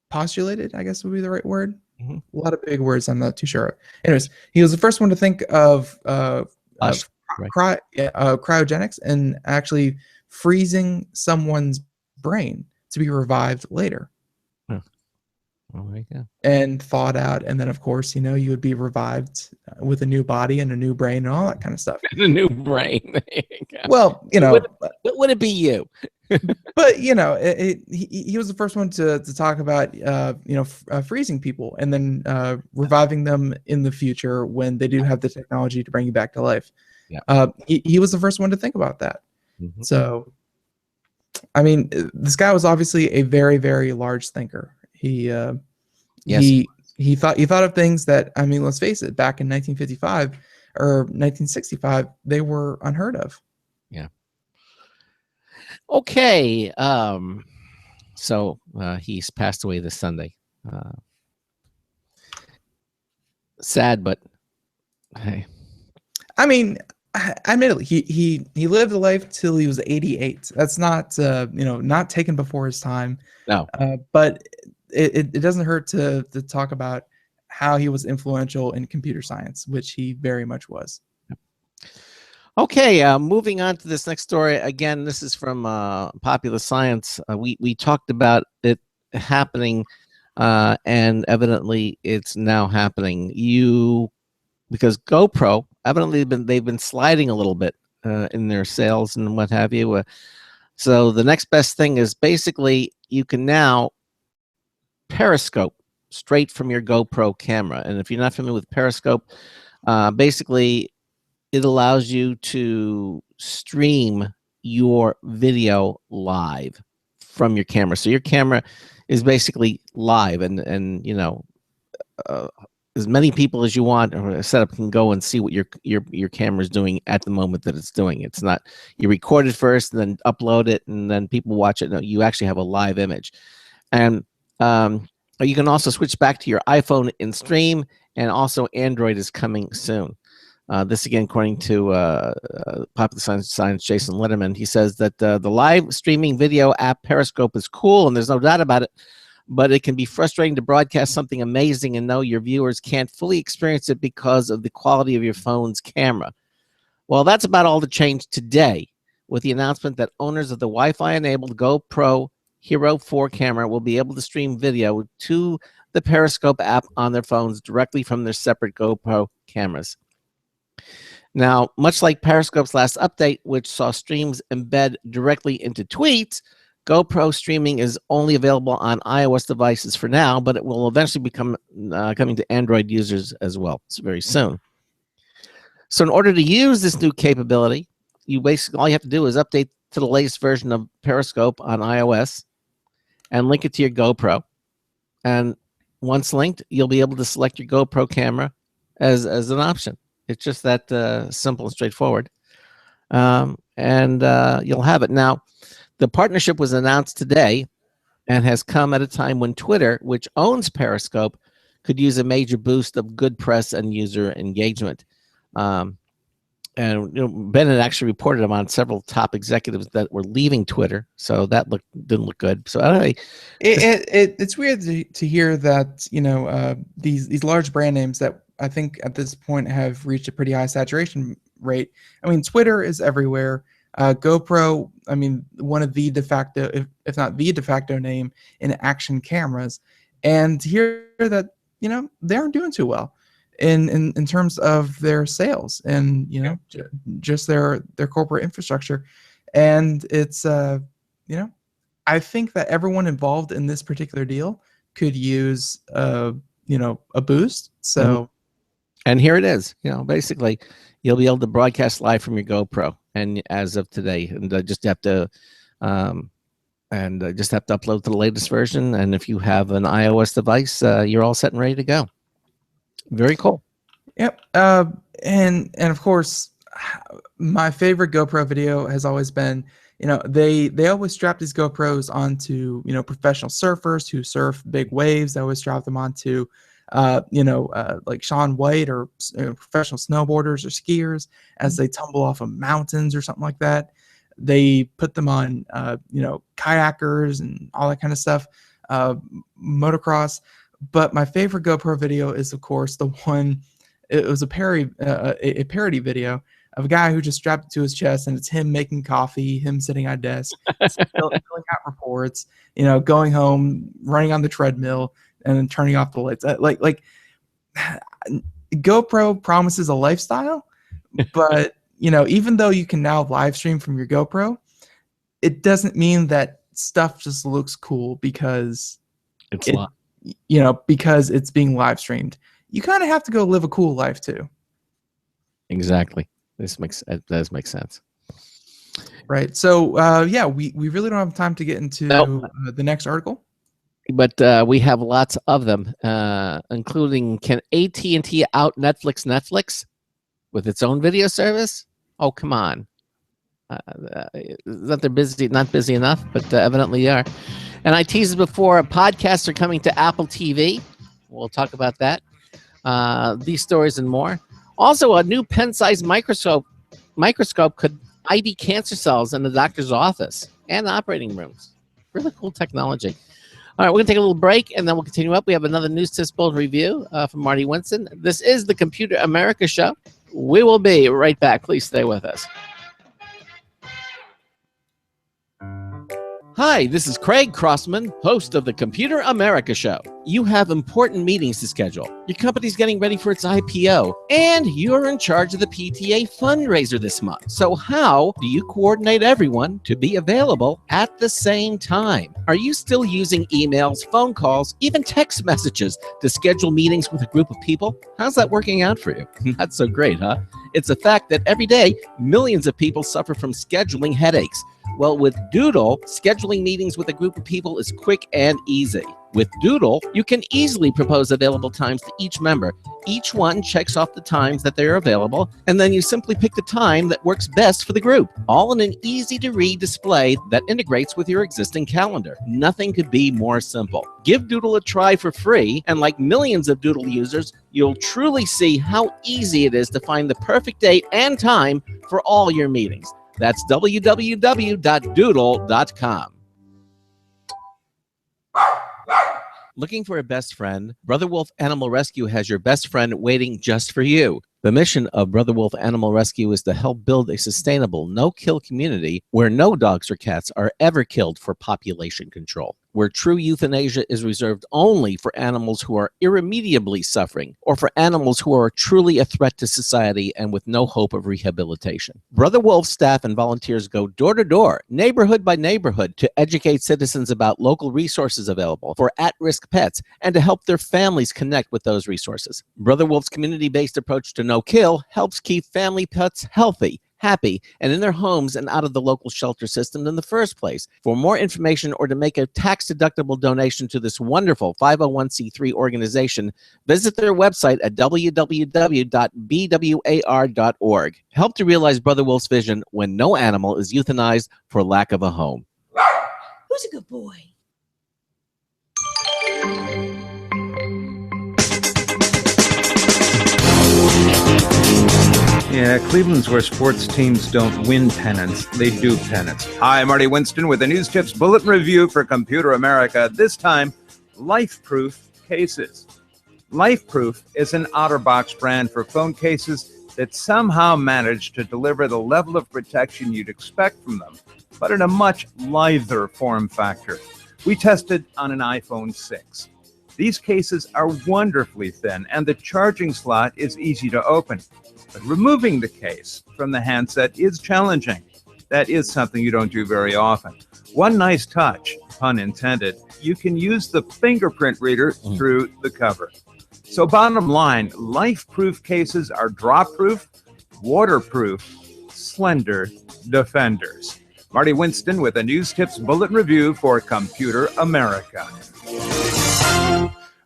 postulated, I guess would be the right word. A lot of big words, I'm not too sure. Anyways, he was the first one to think of cryogenics and actually freezing someone's brain to be revived later. Oh my God. And thawed out, and then of course, you would be revived with a new body and a new brain and all that kind of stuff. A new brain. Well, would it be you? But he was the first one to talk about freezing people and then reviving them in the future when they do have the technology to bring you back to life. Yeah. He was the first one to think about that. So, I mean, this guy was obviously a very, very large thinker. He thought of things that, I mean, let's face it, back in 1955 or 1965, they were unheard of. Yeah. Okay. So he's passed away this Sunday. Sad, but hey. I mean, admittedly, he lived a life till he was 88. That's not not taken before his time. No. But it doesn't hurt to talk about how he was influential in computer science, which he very much was. Okay, moving on to this next story. Again, this is from Popular Science. We talked about it happening, and evidently it's now happening. Because GoPro, evidently they've been sliding a little bit in their sales and what have you. So the next best thing is basically you can now Periscope straight from your GoPro camera. And if you're not familiar with Periscope, basically it allows you to stream your video live from your camera. So your camera is basically live, and as many people as you want or a setup can go and see what your camera is doing at the moment that it's doing. It's not you record it first and then upload it and then people watch it. No, you actually have a live image. And you can also switch back to your iPhone in stream, and also Android is coming soon. This again, according to Popular Science Jason Letterman. He says that the live streaming video app Periscope is cool, and there's no doubt about it, but it can be frustrating to broadcast something amazing and know your viewers can't fully experience it because of the quality of your phone's camera. Well, that's about all the change today, with the announcement that owners of the Wi-Fi-enabled GoPro Hero 4 camera will be able to stream video to the Periscope app on their phones directly from their separate GoPro cameras. Now, much like Periscope's last update, which saw streams embed directly into tweets, GoPro streaming is only available on iOS devices for now, but it will eventually become coming to Android users as well. It's very soon. So in order to use this new capability, all you have to do is update to the latest version of Periscope on iOS and link it to your GoPro. And once linked, you'll be able to select your GoPro camera as an option. It's just that simple and straightforward. And you'll have it. Now, the partnership was announced today and has come at a time when Twitter, which owns Periscope, could use a major boost of good press and user engagement. And Ben had actually reported on several top executives that were leaving Twitter, so that didn't look good. So anyway, it's weird to hear that these large brand names that I think at this point have reached a pretty high saturation rate. I mean, Twitter is everywhere. GoPro, I mean, one of the de facto, if not the de facto name in action cameras. And to hear that, you know, they aren't doing too well in terms of their sales and, you know, just their corporate infrastructure. And it's, you know, I think that everyone involved in this particular deal could use, you know, a boost. So, and here it is. You know, basically, you'll be able to broadcast live from your GoPro, and as of today, and just have to, just have to upload to the latest version. And if you have an iOS device, you're all set and ready to go. Very cool. Yep. And of course, my favorite GoPro video has always been, you know, they always strap these GoPros onto, you know, professional surfers who surf big waves. They always strap them onto, like Shaun White or professional snowboarders or skiers as they tumble off of mountains or something like that. They put them on, kayakers and all that kind of stuff, motocross. But my favorite GoPro video is, of course, the one. It was a parody video of a guy who just strapped it to his chest, and it's him making coffee, him sitting at a desk, filling out reports, you know, going home, running on the treadmill, and then turning off the lights. Like GoPro promises a lifestyle, but you know, even though you can now live stream from your GoPro, it doesn't mean that stuff just looks cool because because it's being live streamed. You kind of have to go live a cool life too. Exactly. It does make sense. Right. So we really don't have time to get into the next article. But we have lots of them, including, can AT&T out Netflix with its own video service? Oh, come on. That they're not busy enough, but evidently are. And I teased before, podcasts are coming to Apple TV. We'll talk about that. These stories and more. Also, a new pen-sized microscope could ID cancer cells in the doctor's office and operating rooms. Really cool technology. All right, we're going to take a little break, and then we'll continue up. We have another News Tips Bold review from Marty Winston. This is the Computer America Show. We will be right back. Please stay with us. Hi, this is Craig Crossman, host of the Computer America Show. You have important meetings to schedule. Your company's getting ready for its IPO, and you're in charge of the PTA fundraiser this month. So how do you coordinate everyone to be available at the same time? Are you still using emails, phone calls, even text messages to schedule meetings with a group of people? How's that working out for you? Not so great, huh? It's a fact that every day, millions of people suffer from scheduling headaches. Well, with Doodle, scheduling meetings with a group of people is quick and easy. With Doodle, you can easily propose available times to each member. Each one checks off the times that they're available, and then you simply pick the time that works best for the group, all in an easy-to-read display that integrates with your existing calendar. Nothing could be more simple. Give Doodle a try for free, and like millions of Doodle users, you'll truly see how easy it is to find the perfect date and time for all your meetings. That's www.doodle.com. Looking for a best friend? Brother Wolf Animal Rescue has your best friend waiting just for you. The mission of Brother Wolf Animal Rescue is to help build a sustainable, no-kill community where no dogs or cats are ever killed for population control, where true euthanasia is reserved only for animals who are irremediably suffering, or for animals who are truly a threat to society and with no hope of rehabilitation. Brother Wolf staff and volunteers go door to door, neighborhood by neighborhood, to educate citizens about local resources available for at-risk pets and to help their families connect with those resources. Brother Wolf's community-based approach to no-kill helps keep family pets healthy, happy, and in their homes and out of the local shelter system in the first place. For more information or to make a tax-deductible donation to this wonderful 501c3 organization, visit their website at www.bwar.org. Help to realize Brother Wolf's vision when no animal is euthanized for lack of a home. Who's a good boy? Yeah, Cleveland's where sports teams don't win pennants, they do pennants. Hi, Marty Winston with the News Tips Bulletin Review for Computer America. This time, LifeProof cases. LifeProof is an OtterBox brand for phone cases that somehow manage to deliver the level of protection you'd expect from them, but in a much lither form factor. We tested on an iPhone 6. These cases are wonderfully thin, and the charging slot is easy to open. But removing the case from the handset is challenging. That is something you don't do very often. One nice touch, pun intended, you can use the fingerprint reader through the cover. So bottom line, life-proof cases are drop-proof, waterproof, slender defenders. Marty Winston with a News Tips Bulletin Review for Computer America.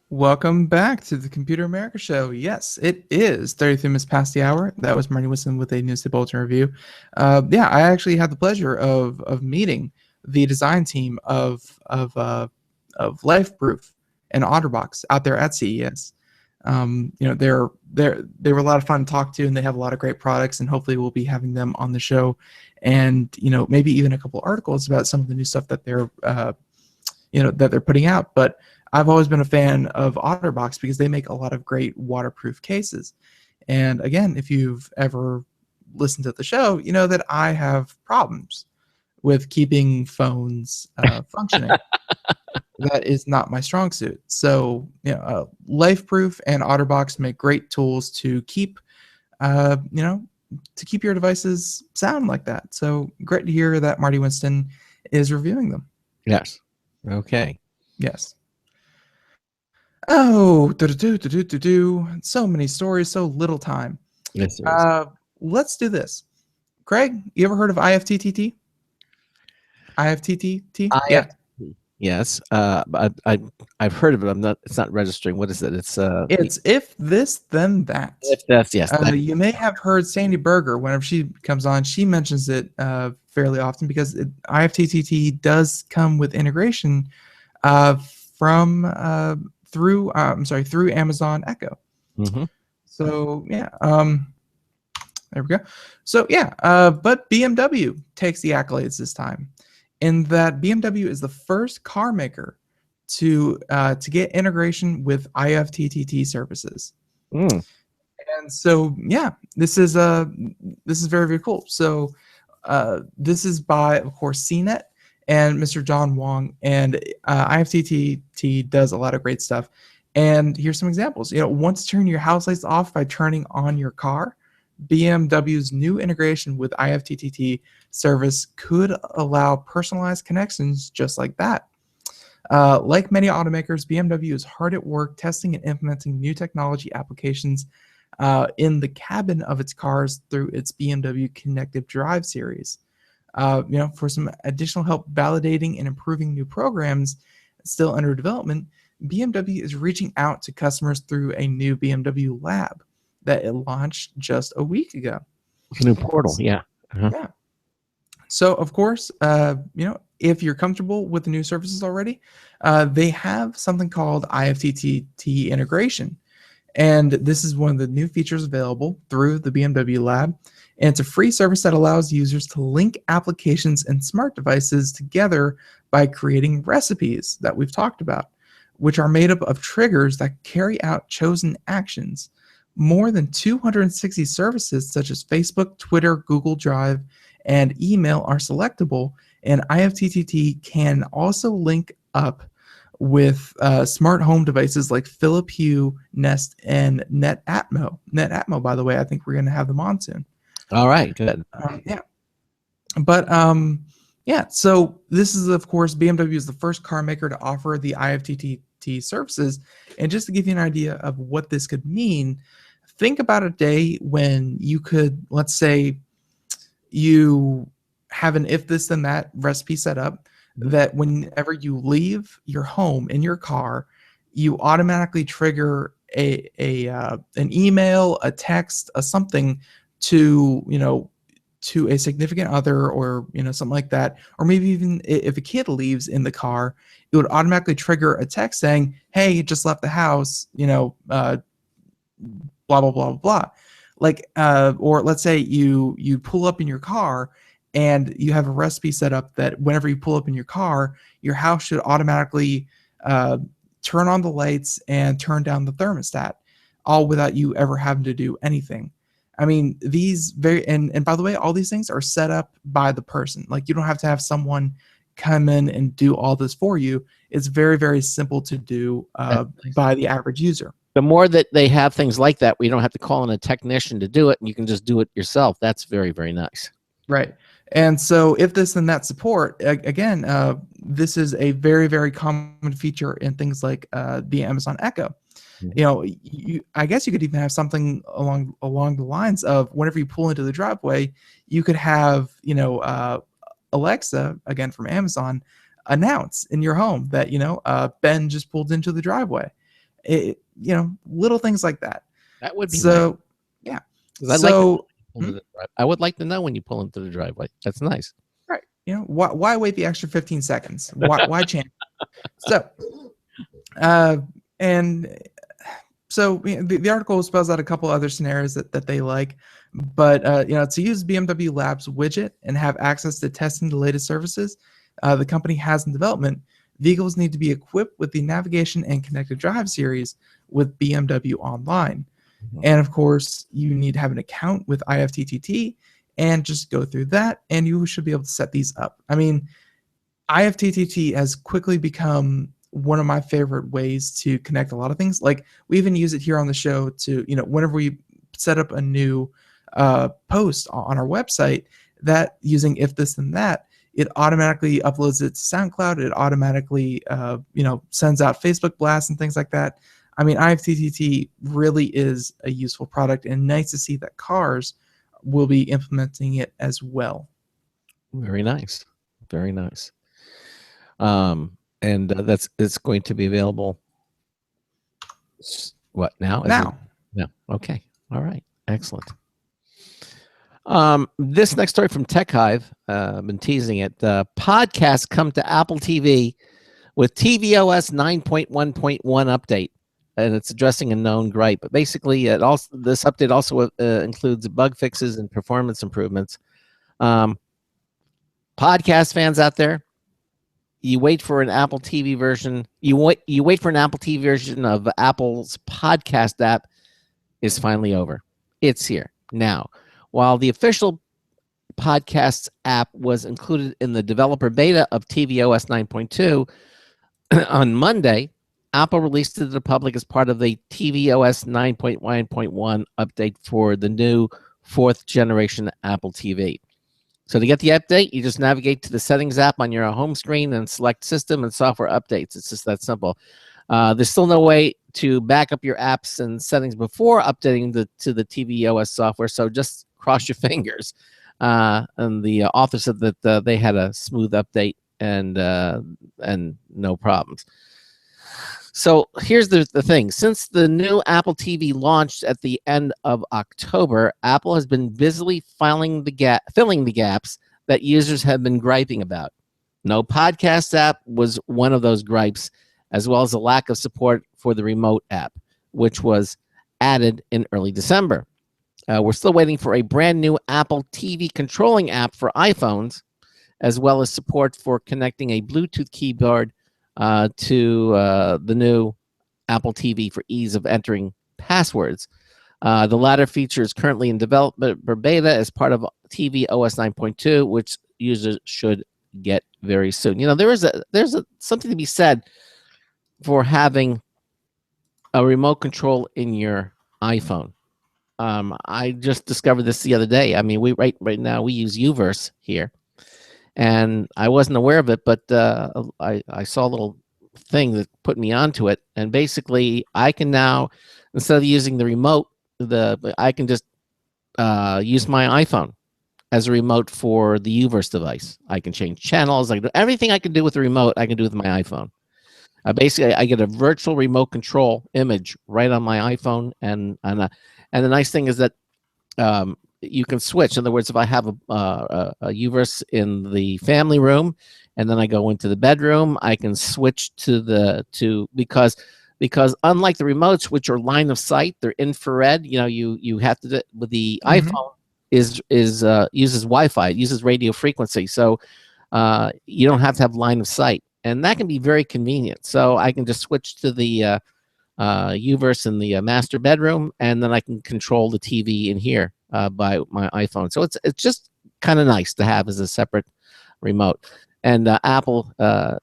Welcome back to the Computer America Show. Yes, it is 33 minutes past the hour. That was Marty Winston with a News Tip Bulletin Review. I actually had the pleasure of meeting the design team of LifeProof and OtterBox out there at CES. They were a lot of fun to talk to, and they have a lot of great products, and hopefully we'll be having them on the show, and maybe even a couple articles about some of the new stuff that they're putting out. But I've always been a fan of OtterBox because they make a lot of great waterproof cases. And again, if you've ever listened to the show, you know that I have problems with keeping phones functioning. That is not my strong suit. So, LifeProof and OtterBox make great tools to keep, your devices sound like that. So great to hear that Marty Winston is reviewing them. Yes. Okay. Yes. Oh, so many stories, so little time. Yes. Let's do this. Craig, you ever heard of IFTTT? IFTTT? Yeah. Yes. I've heard of it. It's not registering. What is it? It's if this, then that. If that's yes. You may have heard Sandy Berger whenever she comes on. She mentions it fairly often because IFTTT does come with integration through Amazon Echo. Mm-hmm. So yeah, there we go. So yeah, but BMW takes the accolades this time, in that BMW is the first car maker to get integration with IFTTT services. And so yeah, this is very, very cool. So this is by, of course, CNET and Mr. John Wong, and IFTTT does a lot of great stuff. And here's some examples. Want to turn your house lights off by turning on your car? BMW's new integration with IFTTT service could allow personalized connections just like that. Like many automakers, BMW is hard at work testing and implementing new technology applications in the cabin of its cars through its BMW Connected Drive series. For some additional help validating and improving new programs still under development, BMW is reaching out to customers through a new BMW Lab that it launched just a week ago. It's a new portal, yeah. Uh-huh. Yeah. So, of course, if you're comfortable with the new services already, they have something called IFTTT integration. And this is one of the new features available through the BMW Lab. And it's a free service that allows users to link applications and smart devices together by creating recipes that we've talked about, which are made up of triggers that carry out chosen actions. More than 260 services such as Facebook, Twitter, Google Drive, and email are selectable, and IFTTT can also link up with smart home devices like Philips Hue, Nest, and NetAtmo. NetAtmo, by the way, I think we're going to have them on soon. All right, good. So this is, of course, BMW is the first car maker to offer the IFTTT services. And just to give you an idea of what this could mean, think about a day when you could, let's say, you have an if this then that recipe set up, that whenever you leave your home in your car, you automatically trigger an email, a text, a something to a significant other, or something like that, or maybe even if a kid leaves in the car, it would automatically trigger a text saying, "Hey, you just left the house," blah blah blah blah. Or let's say you pull up in your car and you have a recipe set up that whenever you pull up in your car, your house should automatically turn on the lights and turn down the thermostat, all without you ever having to do anything. I mean, these and by the way, all these things are set up by the person. Like, you don't have to have someone come in and do all this for you. It's very, very simple to do by the average user. The more that they have things like that, we don't have to call in a technician to do it, and you can just do it yourself. That's very, very nice. Right. And so if this and that support, again, this is a very, very common feature in things like the Amazon Echo. You know, I guess you could even have something along the lines of, whenever you pull into the driveway, you could have, you know, Alexa, again from Amazon, announce in your home that, you know, Ben just pulled into the driveway. You know, little things like that. That would be so nice. Yeah. So I would like to know when you pull into the driveway. That's nice. Right. You know, why wait the extra 15 seconds? Why change? So, and so the article spells out a couple other scenarios that they like, but you know, to use BMW Labs widget and have access to testing the latest services the company has in development, vehicles need to be equipped with the navigation and connected drive series with BMW Online. And of course, you need to have an account with IFTTT and just go through that, and you should be able to set these up. I mean, IFTTT has quickly become one of my favorite ways to connect a lot of things. Like, we even use it here on the show to, you know, whenever we set up a new post on our website, that using if this and that, it automatically uploads it to SoundCloud. It automatically, you know, sends out Facebook blasts and things like that. I mean, IFTTT really is a useful product, and nice to see that cars will be implementing it as well. Very nice. Very nice. And it's going to be available. What now? No. Okay. All right. Excellent. This next story from Tech Hive, I've been teasing it. Podcasts come to Apple TV with tvOS 9.1.1 update, and it's addressing a known gripe. But basically, this update also includes bug fixes and performance improvements. Podcast fans out there, you wait for an Apple TV version. You wait for an Apple TV version of Apple's podcast app is finally over. It's here now. While the official podcasts app was included in the developer beta of tvOS 9.2 on Monday, Apple released it to the public as part of the tvOS 9.1.1 update for the new 4th generation Apple TV. So to get the update, you just navigate to the Settings app on your home screen and select System and Software Updates. It's just that simple. There's still no way to back up your apps and settings before updating to the tvOS software, so just cross your fingers. And the author said that they had a smooth update and no problems. So here's the thing. Since the new Apple TV launched at the end of October, Apple has been busily filling the gaps that users have been griping about. No podcast app was one of those gripes, as well as a lack of support for the remote app, which was added in early December. We're still waiting for a brand new Apple TV controlling app for iPhones, as well as support for connecting a Bluetooth keyboard to the new Apple TV for ease of entering passwords. The latter feature is currently in development for beta as part of tvOS 9.2, which users should get very soon. You know, there's something to be said for having a remote control in your iPhone. I just discovered this the other day. I mean, right now we use Uverse here, and I wasn't aware of it, but I saw a little thing that put me onto it, and basically I can now, instead of using the remote, I can just use my iPhone as a remote for the Uverse device. I can change channels. I can do everything I can do with the remote. I can do with my iPhone. Basically, I get a virtual remote control image right on my iPhone, and the nice thing is that you can switch. In other words, if I have a Uverse in the family room, and then I go into the bedroom, I can switch because unlike the remotes, which are line of sight, they're infrared. You know, you have to with the iPhone uses Wi-Fi, it uses radio frequency, so you don't have to have line of sight, and that can be very convenient. So I can just switch to the Uverse in the master bedroom, and then I can control the TV in here by my iPhone. So it's just kind of nice to have as a separate remote. And Apple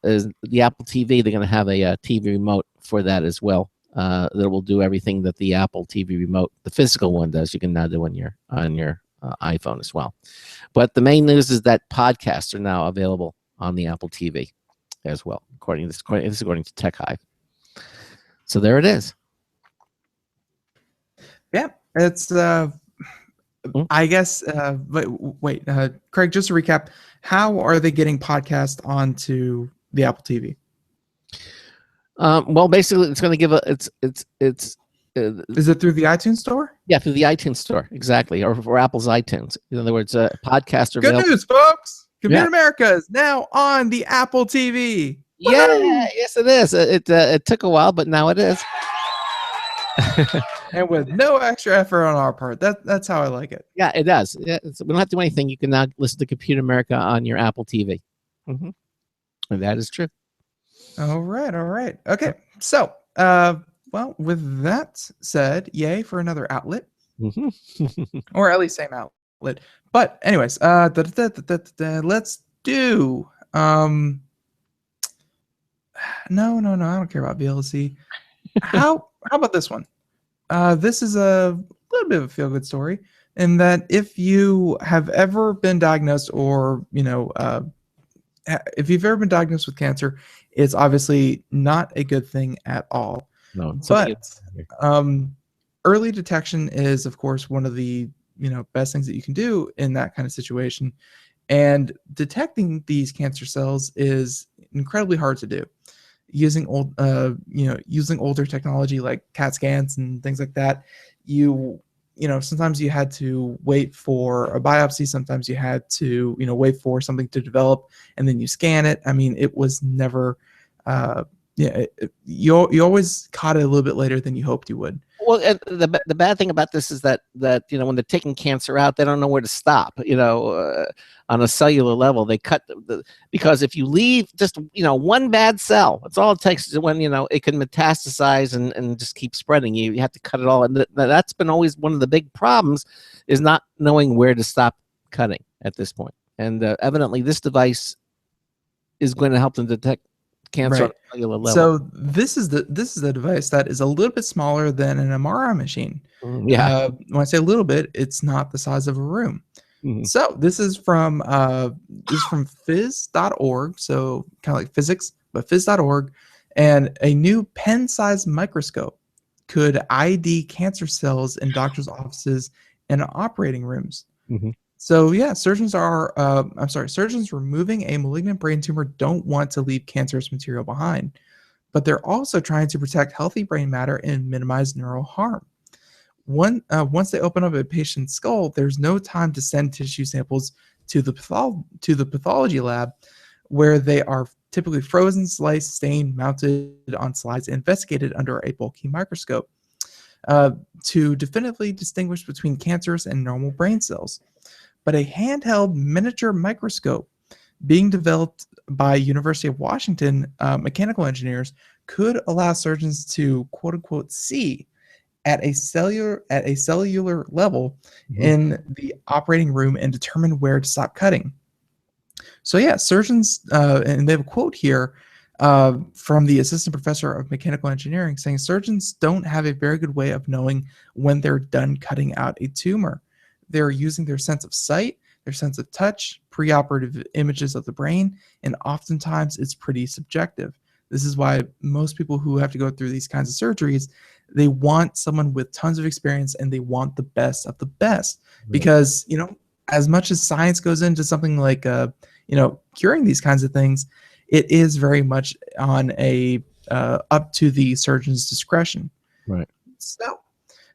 is the Apple TV. They're going to have a TV remote for that as well. That will do everything that the Apple TV remote, the physical one, does. You can now do on your iPhone as well. But the main news is that podcasts are now available on the Apple TV as well, according to Tech Hive. So there it is. Yeah, it's I guess. Wait, Craig. Just to recap, how are they getting podcast onto the Apple TV? Well, basically, it's going to give it's. Is it through the iTunes Store? Yeah, through the iTunes Store, exactly, or for Apple's iTunes. In other words, podcasts are Good available. news, folks! Computer Yeah. America is now on the Apple TV. Yeah, Woohoo! yes, it is. It took a while, but now it is. And with no extra effort on our part. That's how I like it. Yeah, it does. Yeah, we don't have to do anything. You can now listen to Computer America on your Apple TV. And that is true. All right. Okay, so well, with that said, yay for another outlet, or at least same outlet. But anyways, let's do. No, I don't care about VLC. How about this one? This is a little bit of a feel-good story in that if you have ever been diagnosed, or if you've ever been diagnosed with cancer, it's obviously not a good thing at all. No, but early detection is, of course, one of the best things that you can do in that kind of situation. And detecting these cancer cells is incredibly hard to do. Using older technology like CAT scans and things like that, sometimes you had to wait for a biopsy. Sometimes you had to, wait for something to develop and then you scan it. I mean, it was never, you always caught it a little bit later than you hoped you would. Well, the bad thing about this is that when they're taking cancer out, they don't know where to stop. On a cellular level, they cut because if you leave just one bad cell, that's all it takes is when it can metastasize and just keep spreading. You have to cut it all, and that's been always one of the big problems, is not knowing where to stop cutting at this point. And evidently, this device is going to help them detect cancer on a cellular level. So this is the device that is a little bit smaller than an MRI machine. When I say a little bit, it's not the size of a room. So this is from phys.org, so kind of like physics, but phys.org, and a new pen-sized microscope could ID cancer cells in doctors' offices and operating rooms. So yeah, surgeons removing a malignant brain tumor don't want to leave cancerous material behind, but they're also trying to protect healthy brain matter and minimize neural harm. Once they open up a patient's skull, there's no time to send tissue samples to the pathology lab, where they are typically frozen, sliced, stained, mounted on slides, and investigated under a bulky microscope to definitively distinguish between cancerous and normal brain cells. But a handheld miniature microscope being developed by University of Washington mechanical engineers could allow surgeons to quote unquote see at a cellular level in the operating room and determine where to stop cutting. So yeah, surgeons, and they have a quote here from the assistant professor of mechanical engineering saying surgeons don't have a very good way of knowing when they're done cutting out a tumor. They're using their sense of sight, their sense of touch, preoperative images of the brain, and oftentimes it's pretty subjective. This is why most people who have to go through these kinds of surgeries, they want someone with tons of experience and they want the best of the best. Because, as much as science goes into something like, curing these kinds of things, it is very much on a up to the surgeon's discretion. Right. So,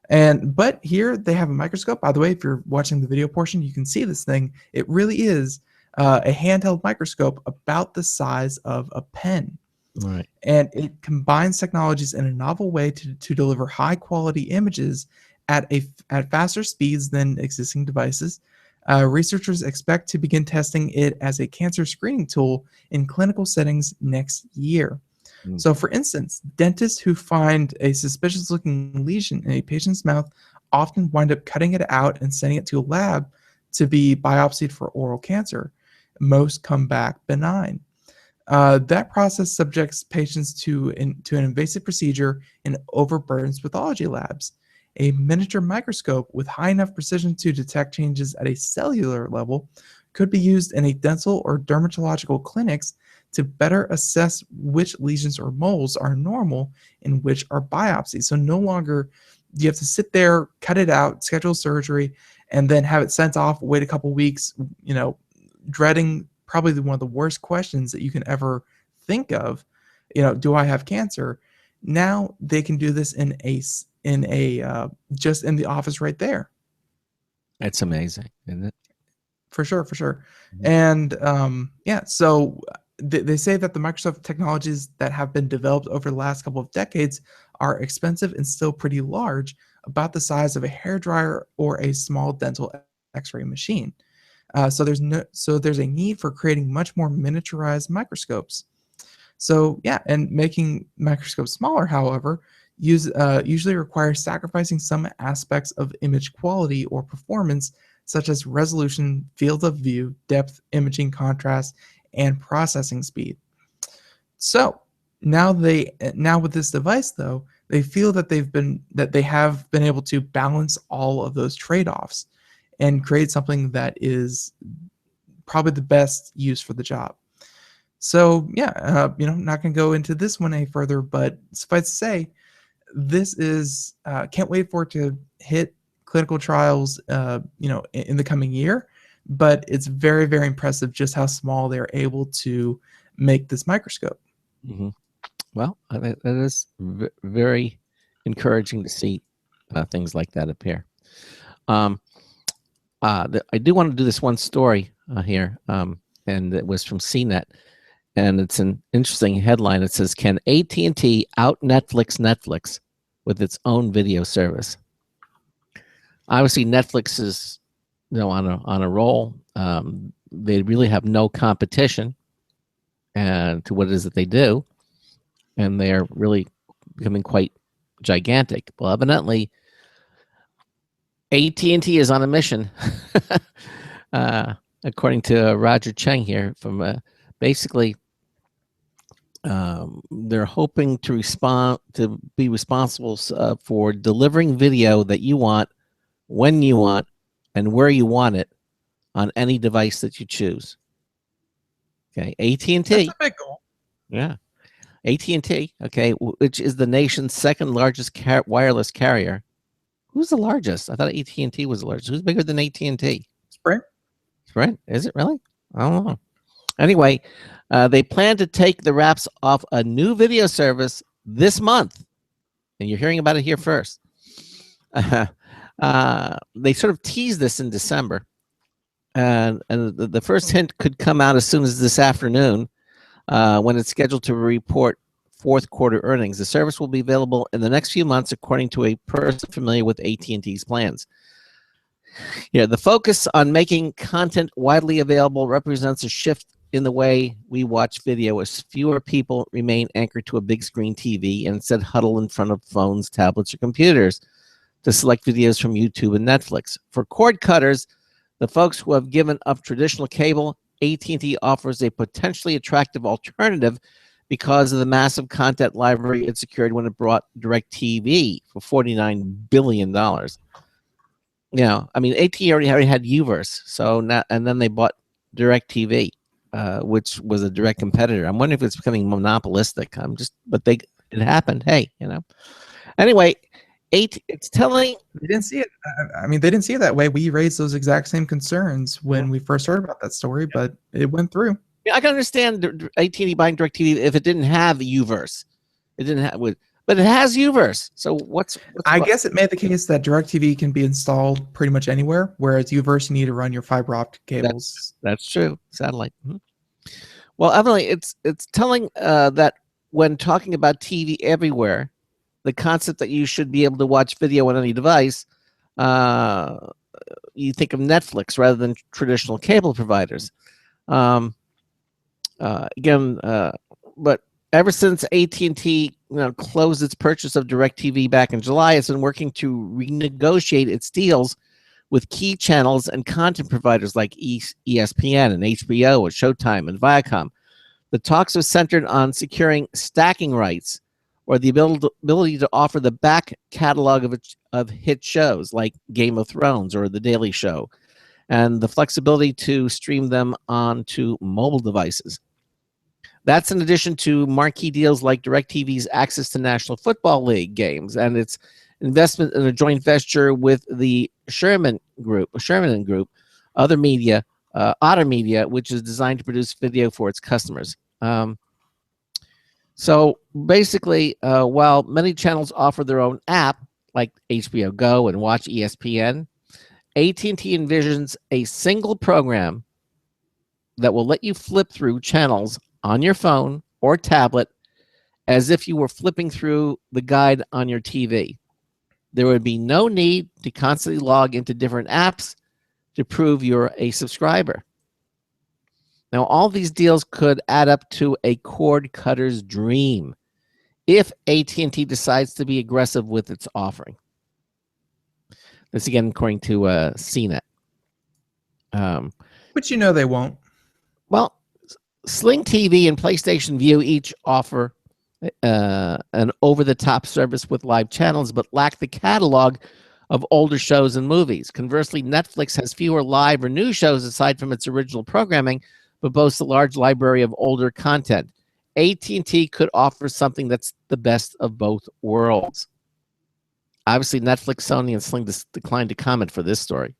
but here they have a microscope. By the way, if you're watching the video portion, you can see this thing. It really is a handheld microscope about the size of a pen. Right. And it combines technologies in a novel way to deliver high quality images at faster speeds than existing devices. Researchers expect to begin testing it as a cancer screening tool in clinical settings next year. Mm. So, for instance, dentists who find a suspicious looking lesion in a patient's mouth often wind up cutting it out and sending it to a lab to be biopsied for oral cancer. Most come back benign. That process subjects patients to an invasive procedure in overburdens pathology labs. A miniature microscope with high enough precision to detect changes at a cellular level could be used in a dental or dermatological clinics to better assess which lesions or moles are normal and which are biopsies. So no longer do you have to sit there, cut it out, schedule surgery, and then have it sent off, wait a couple weeks, dreading probably one of the worst questions that you can ever think of. Do I have cancer? Now they can do this in a just in the office right there. That's amazing, isn't it? For sure, for sure. Mhm. And yeah, so they say that the Microsoft technologies that have been developed over the last couple of decades are expensive and still pretty large, about the size of a hairdryer or a small dental X-ray machine. So there's a need for creating much more miniaturized microscopes. So yeah, and making microscopes smaller, however, usually requires sacrificing some aspects of image quality or performance, such as resolution, field of view, depth, imaging contrast, and processing speed. So now with this device though, they feel that they have been able to balance all of those trade-offs and create something that is probably the best use for the job. So yeah, not gonna go into this one any further, but suffice to say, this is can't wait for it to hit clinical trials, in the coming year. But it's very, very impressive just how small they're able to make this microscope. Mhm. Well, that is very encouraging to see things like that appear. Um, I do want to do this one story here, and it was from CNET, and it's an interesting headline. It says, "Can AT&T out Netflix with its own video service?" Obviously, Netflix is on a roll. They really have no competition and to what it is that they do, and they are really becoming quite gigantic. Well, evidently, AT&T is on a mission, according to Roger Cheng here. From basically, they're hoping to be responsible for delivering video that you want, when you want, and where you want it on any device that you choose. Okay, AT&T. That's a big goal. Yeah, AT&T. Okay, which is the nation's second largest wireless carrier. Who's the largest? I thought AT&T was the largest. Who's bigger than AT&T? Sprint. Sprint? Is it really? I don't know. Anyway, they plan to take the wraps off a new video service this month, and you're hearing about it here first. They sort of teased this in December, and the first hint could come out as soon as this afternoon, when it's scheduled to report fourth quarter earnings. The service will be available in the next few months, according to a person familiar with AT&T's plans. Yeah, the focus on making content widely available represents a shift in the way we watch video, as fewer people remain anchored to a big screen TV and instead huddle in front of phones, tablets, or computers to select videos from YouTube and Netflix. For cord cutters, the folks who have given up traditional cable, AT&T offers a potentially attractive alternative because of the massive content library it secured when it brought DirecTV for $49 billion. I mean, AT&T already had Uverse, so now, and then they bought DirecTV, which was a direct competitor. I'm wondering if it's becoming monopolistic. It happened. Hey, Anyway, it's telling. They didn't see it. I mean, they didn't see it that way. We raised those exact same concerns when we first heard about that story, but it went through. Yeah, I can understand AT&T buying DirecTV if it didn't have Uverse. It didn't have, but it has Uverse. So I guess it made the case that DirecTV can be installed pretty much anywhere, whereas Uverse you need to run your fiber optic cables. That's true. Satellite. Mm-hmm. Well, Emily, it's telling that when talking about TV everywhere, the concept that you should be able to watch video on any device, you think of Netflix rather than traditional cable providers. But Ever since AT&T closed its purchase of DirecTV back in July, it's been working to renegotiate its deals with key channels and content providers like ESPN and HBO and Showtime and Viacom. The talks are centered on securing stacking rights or the ability to offer the back catalog of hit shows like Game of Thrones or The Daily Show, and the flexibility to stream them onto mobile devices. That's in addition to marquee deals like DirecTV's access to National Football League games and its investment in a joint venture with the Sherman Group, Otter Media, which is designed to produce video for its customers. So basically, while many channels offer their own app, like HBO Go and Watch ESPN, AT&T envisions a single program that will let you flip through channels on your phone or tablet as if you were flipping through the guide on your TV. There would be no need to constantly log into different apps to prove you're a subscriber. Now, all these deals could add up to a cord cutter's dream if AT&T decides to be aggressive with its offering. This again, according to CNET. But they won't. Well, Sling TV and PlayStation Vue each offer an over-the-top service with live channels, but lack the catalog of older shows and movies. Conversely, Netflix has fewer live or new shows aside from its original programming, but boasts a large library of older content. AT&T could offer something that's the best of both worlds. Obviously, Netflix, Sony, and Sling declined to comment for this story.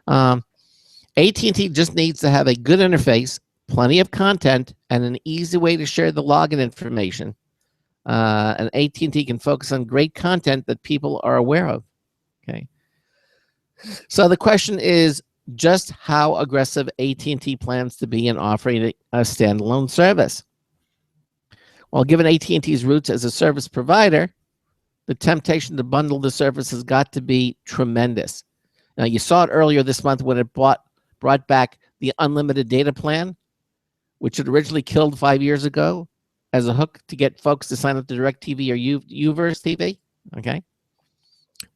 AT&T just needs to have a good interface, plenty of content, and an easy way to share the login information. And AT&T can focus on great content that people are aware of. Okay. So the question is just how aggressive AT&T plans to be in offering a standalone service. Well, given AT&T's roots as a service provider, the temptation to bundle the service has got to be tremendous. Now, you saw it earlier this month when it brought back the unlimited data plan, which it originally killed 5 years ago as a hook to get folks to sign up to DirecTV or Uverse TV. Okay.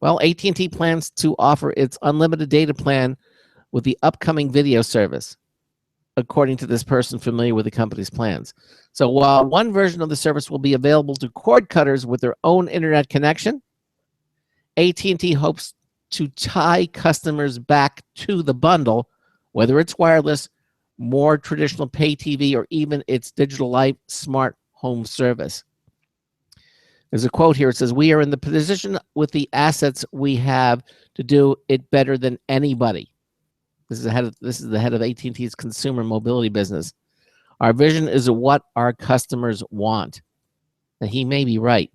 Well, AT&T plans to offer its unlimited data plan with the upcoming video service, according to this person familiar with the company's plans. So while one version of the service will be available to cord cutters with their own internet connection, AT&T hopes to tie customers back to the bundle, whether it's wireless, more traditional pay TV, or even its Digital Life smart home service. There's a quote here. It says, "We are in the position with the assets we have to do it better than anybody." This is the head of AT&T's consumer mobility business. "Our vision is what our customers want." And he may be right.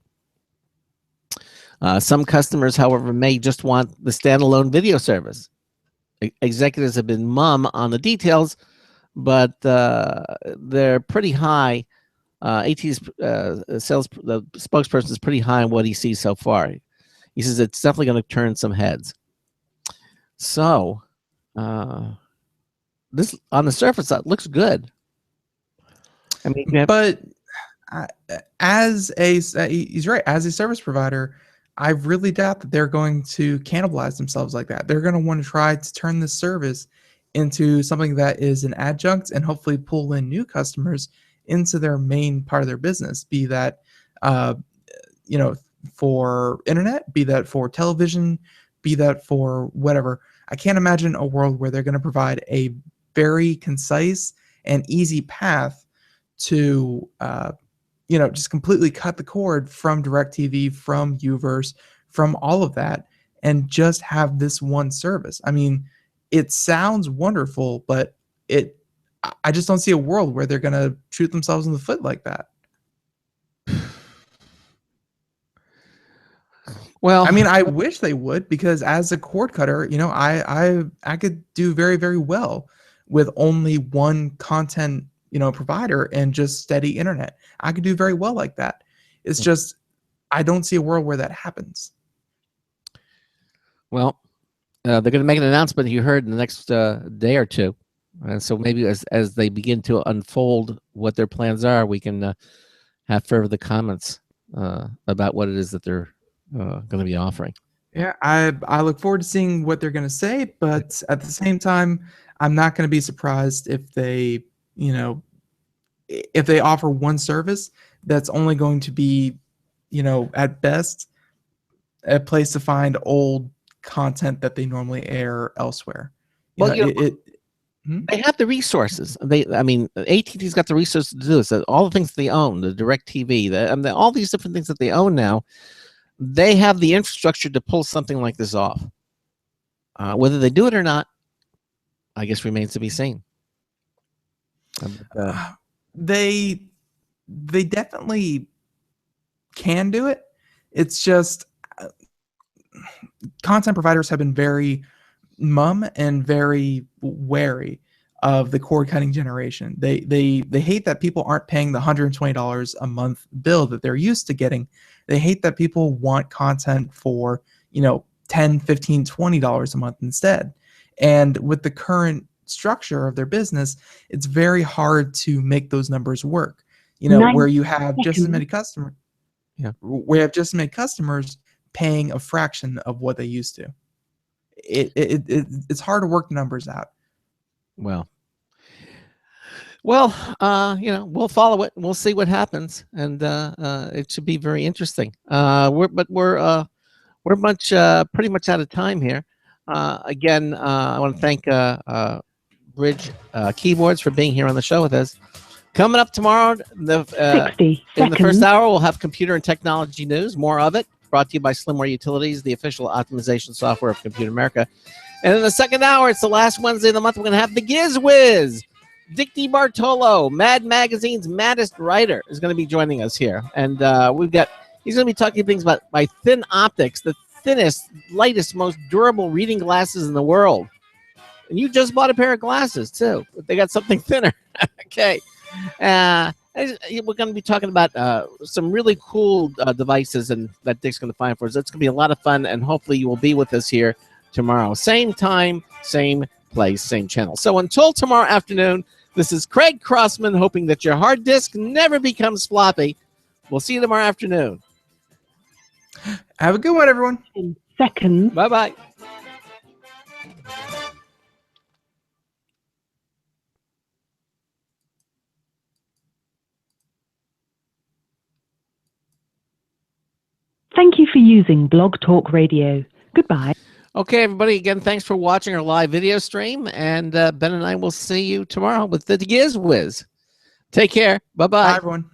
Some customers, however, may just want the standalone video service. Executives have been mum on the details, but they're pretty high. AT's the spokesperson is pretty high on what he sees so far. He says it's definitely going to turn some heads. So this, on the surface, that looks good. I mean, but he's right. As a service provider, I really doubt that they're going to cannibalize themselves like that. They're going to want to try to turn this service into something that is an adjunct and hopefully pull in new customers into their main part of their business, be that for internet, be that for television, be that for whatever. I can't imagine a world where they're going to provide a very concise and easy path to just completely cut the cord from DirecTV, from Uverse, from all of that, and just have this one service. I mean, it sounds wonderful, but I just don't see a world where they're going to shoot themselves in the foot like that. Well, I mean, I wish they would, because as a cord cutter, I could do very, very well with only one content, provider and just steady internet. I could do very well like that. It's just, I don't see a world where that happens. Well, they're going to make an announcement, you heard, in the next day or two. And so maybe as they begin to unfold what their plans are, we can have further comments about what it is that they're going to be offering. Yeah, I look forward to seeing what they're going to say, but at the same time, I'm not going to be surprised if they, if they offer one service that's only going to be, at best, a place to find old content that they normally air elsewhere. Well, they have the resources. AT&T's got the resources to do this. All the things they own, the DirecTV, all these different things that they own now, they have the infrastructure to pull something like this off. Whether they do it or not, I guess remains to be seen. They definitely can do it. It's just content providers have been very mum and very wary of the cord cutting generation. They hate that people aren't paying the $120 a month bill that they're used to getting. They hate that people want content for, $10, $15, $20 a month instead. And with the current structure of their business, it's very hard to make those numbers work. Where you have just as many customers. Yeah. We have just as many customers paying a fraction of what they used to. It's hard to work the numbers out. Well, we'll follow it. We'll see what happens, and it should be very interesting. We're pretty much out of time here. Again, I want to thank Brydge Keyboards for being here on the show with us. Coming up tomorrow, in the first hour, we'll have computer and technology news. More of it, brought to you by Slimware Utilities, the official optimization software of Computer America. And in the second hour, it's the last Wednesday of the month, we're going to have the Giz Wiz. Dick DiBartolo, Mad Magazine's maddest writer, is going to be joining us here. And he's going to be talking things about my Thin Optics, the thinnest, lightest, most durable reading glasses in the world. And you just bought a pair of glasses, too. But they got something thinner. Okay. We're going to be talking about some really cool devices and that Dick's going to find for us. It's going to be a lot of fun, and hopefully you will be with us here tomorrow. Same time, same place, same channel. So until tomorrow afternoon, this is Craig Crossman, hoping that your hard disk never becomes floppy. We'll see you tomorrow afternoon. Have a good one, everyone. In seconds. Bye-bye. Thank you for using Blog Talk Radio. Goodbye. Okay, everybody, again, thanks for watching our live video stream, and Ben and I will see you tomorrow with the Giz Wiz. Take care. Bye-bye. Bye, everyone.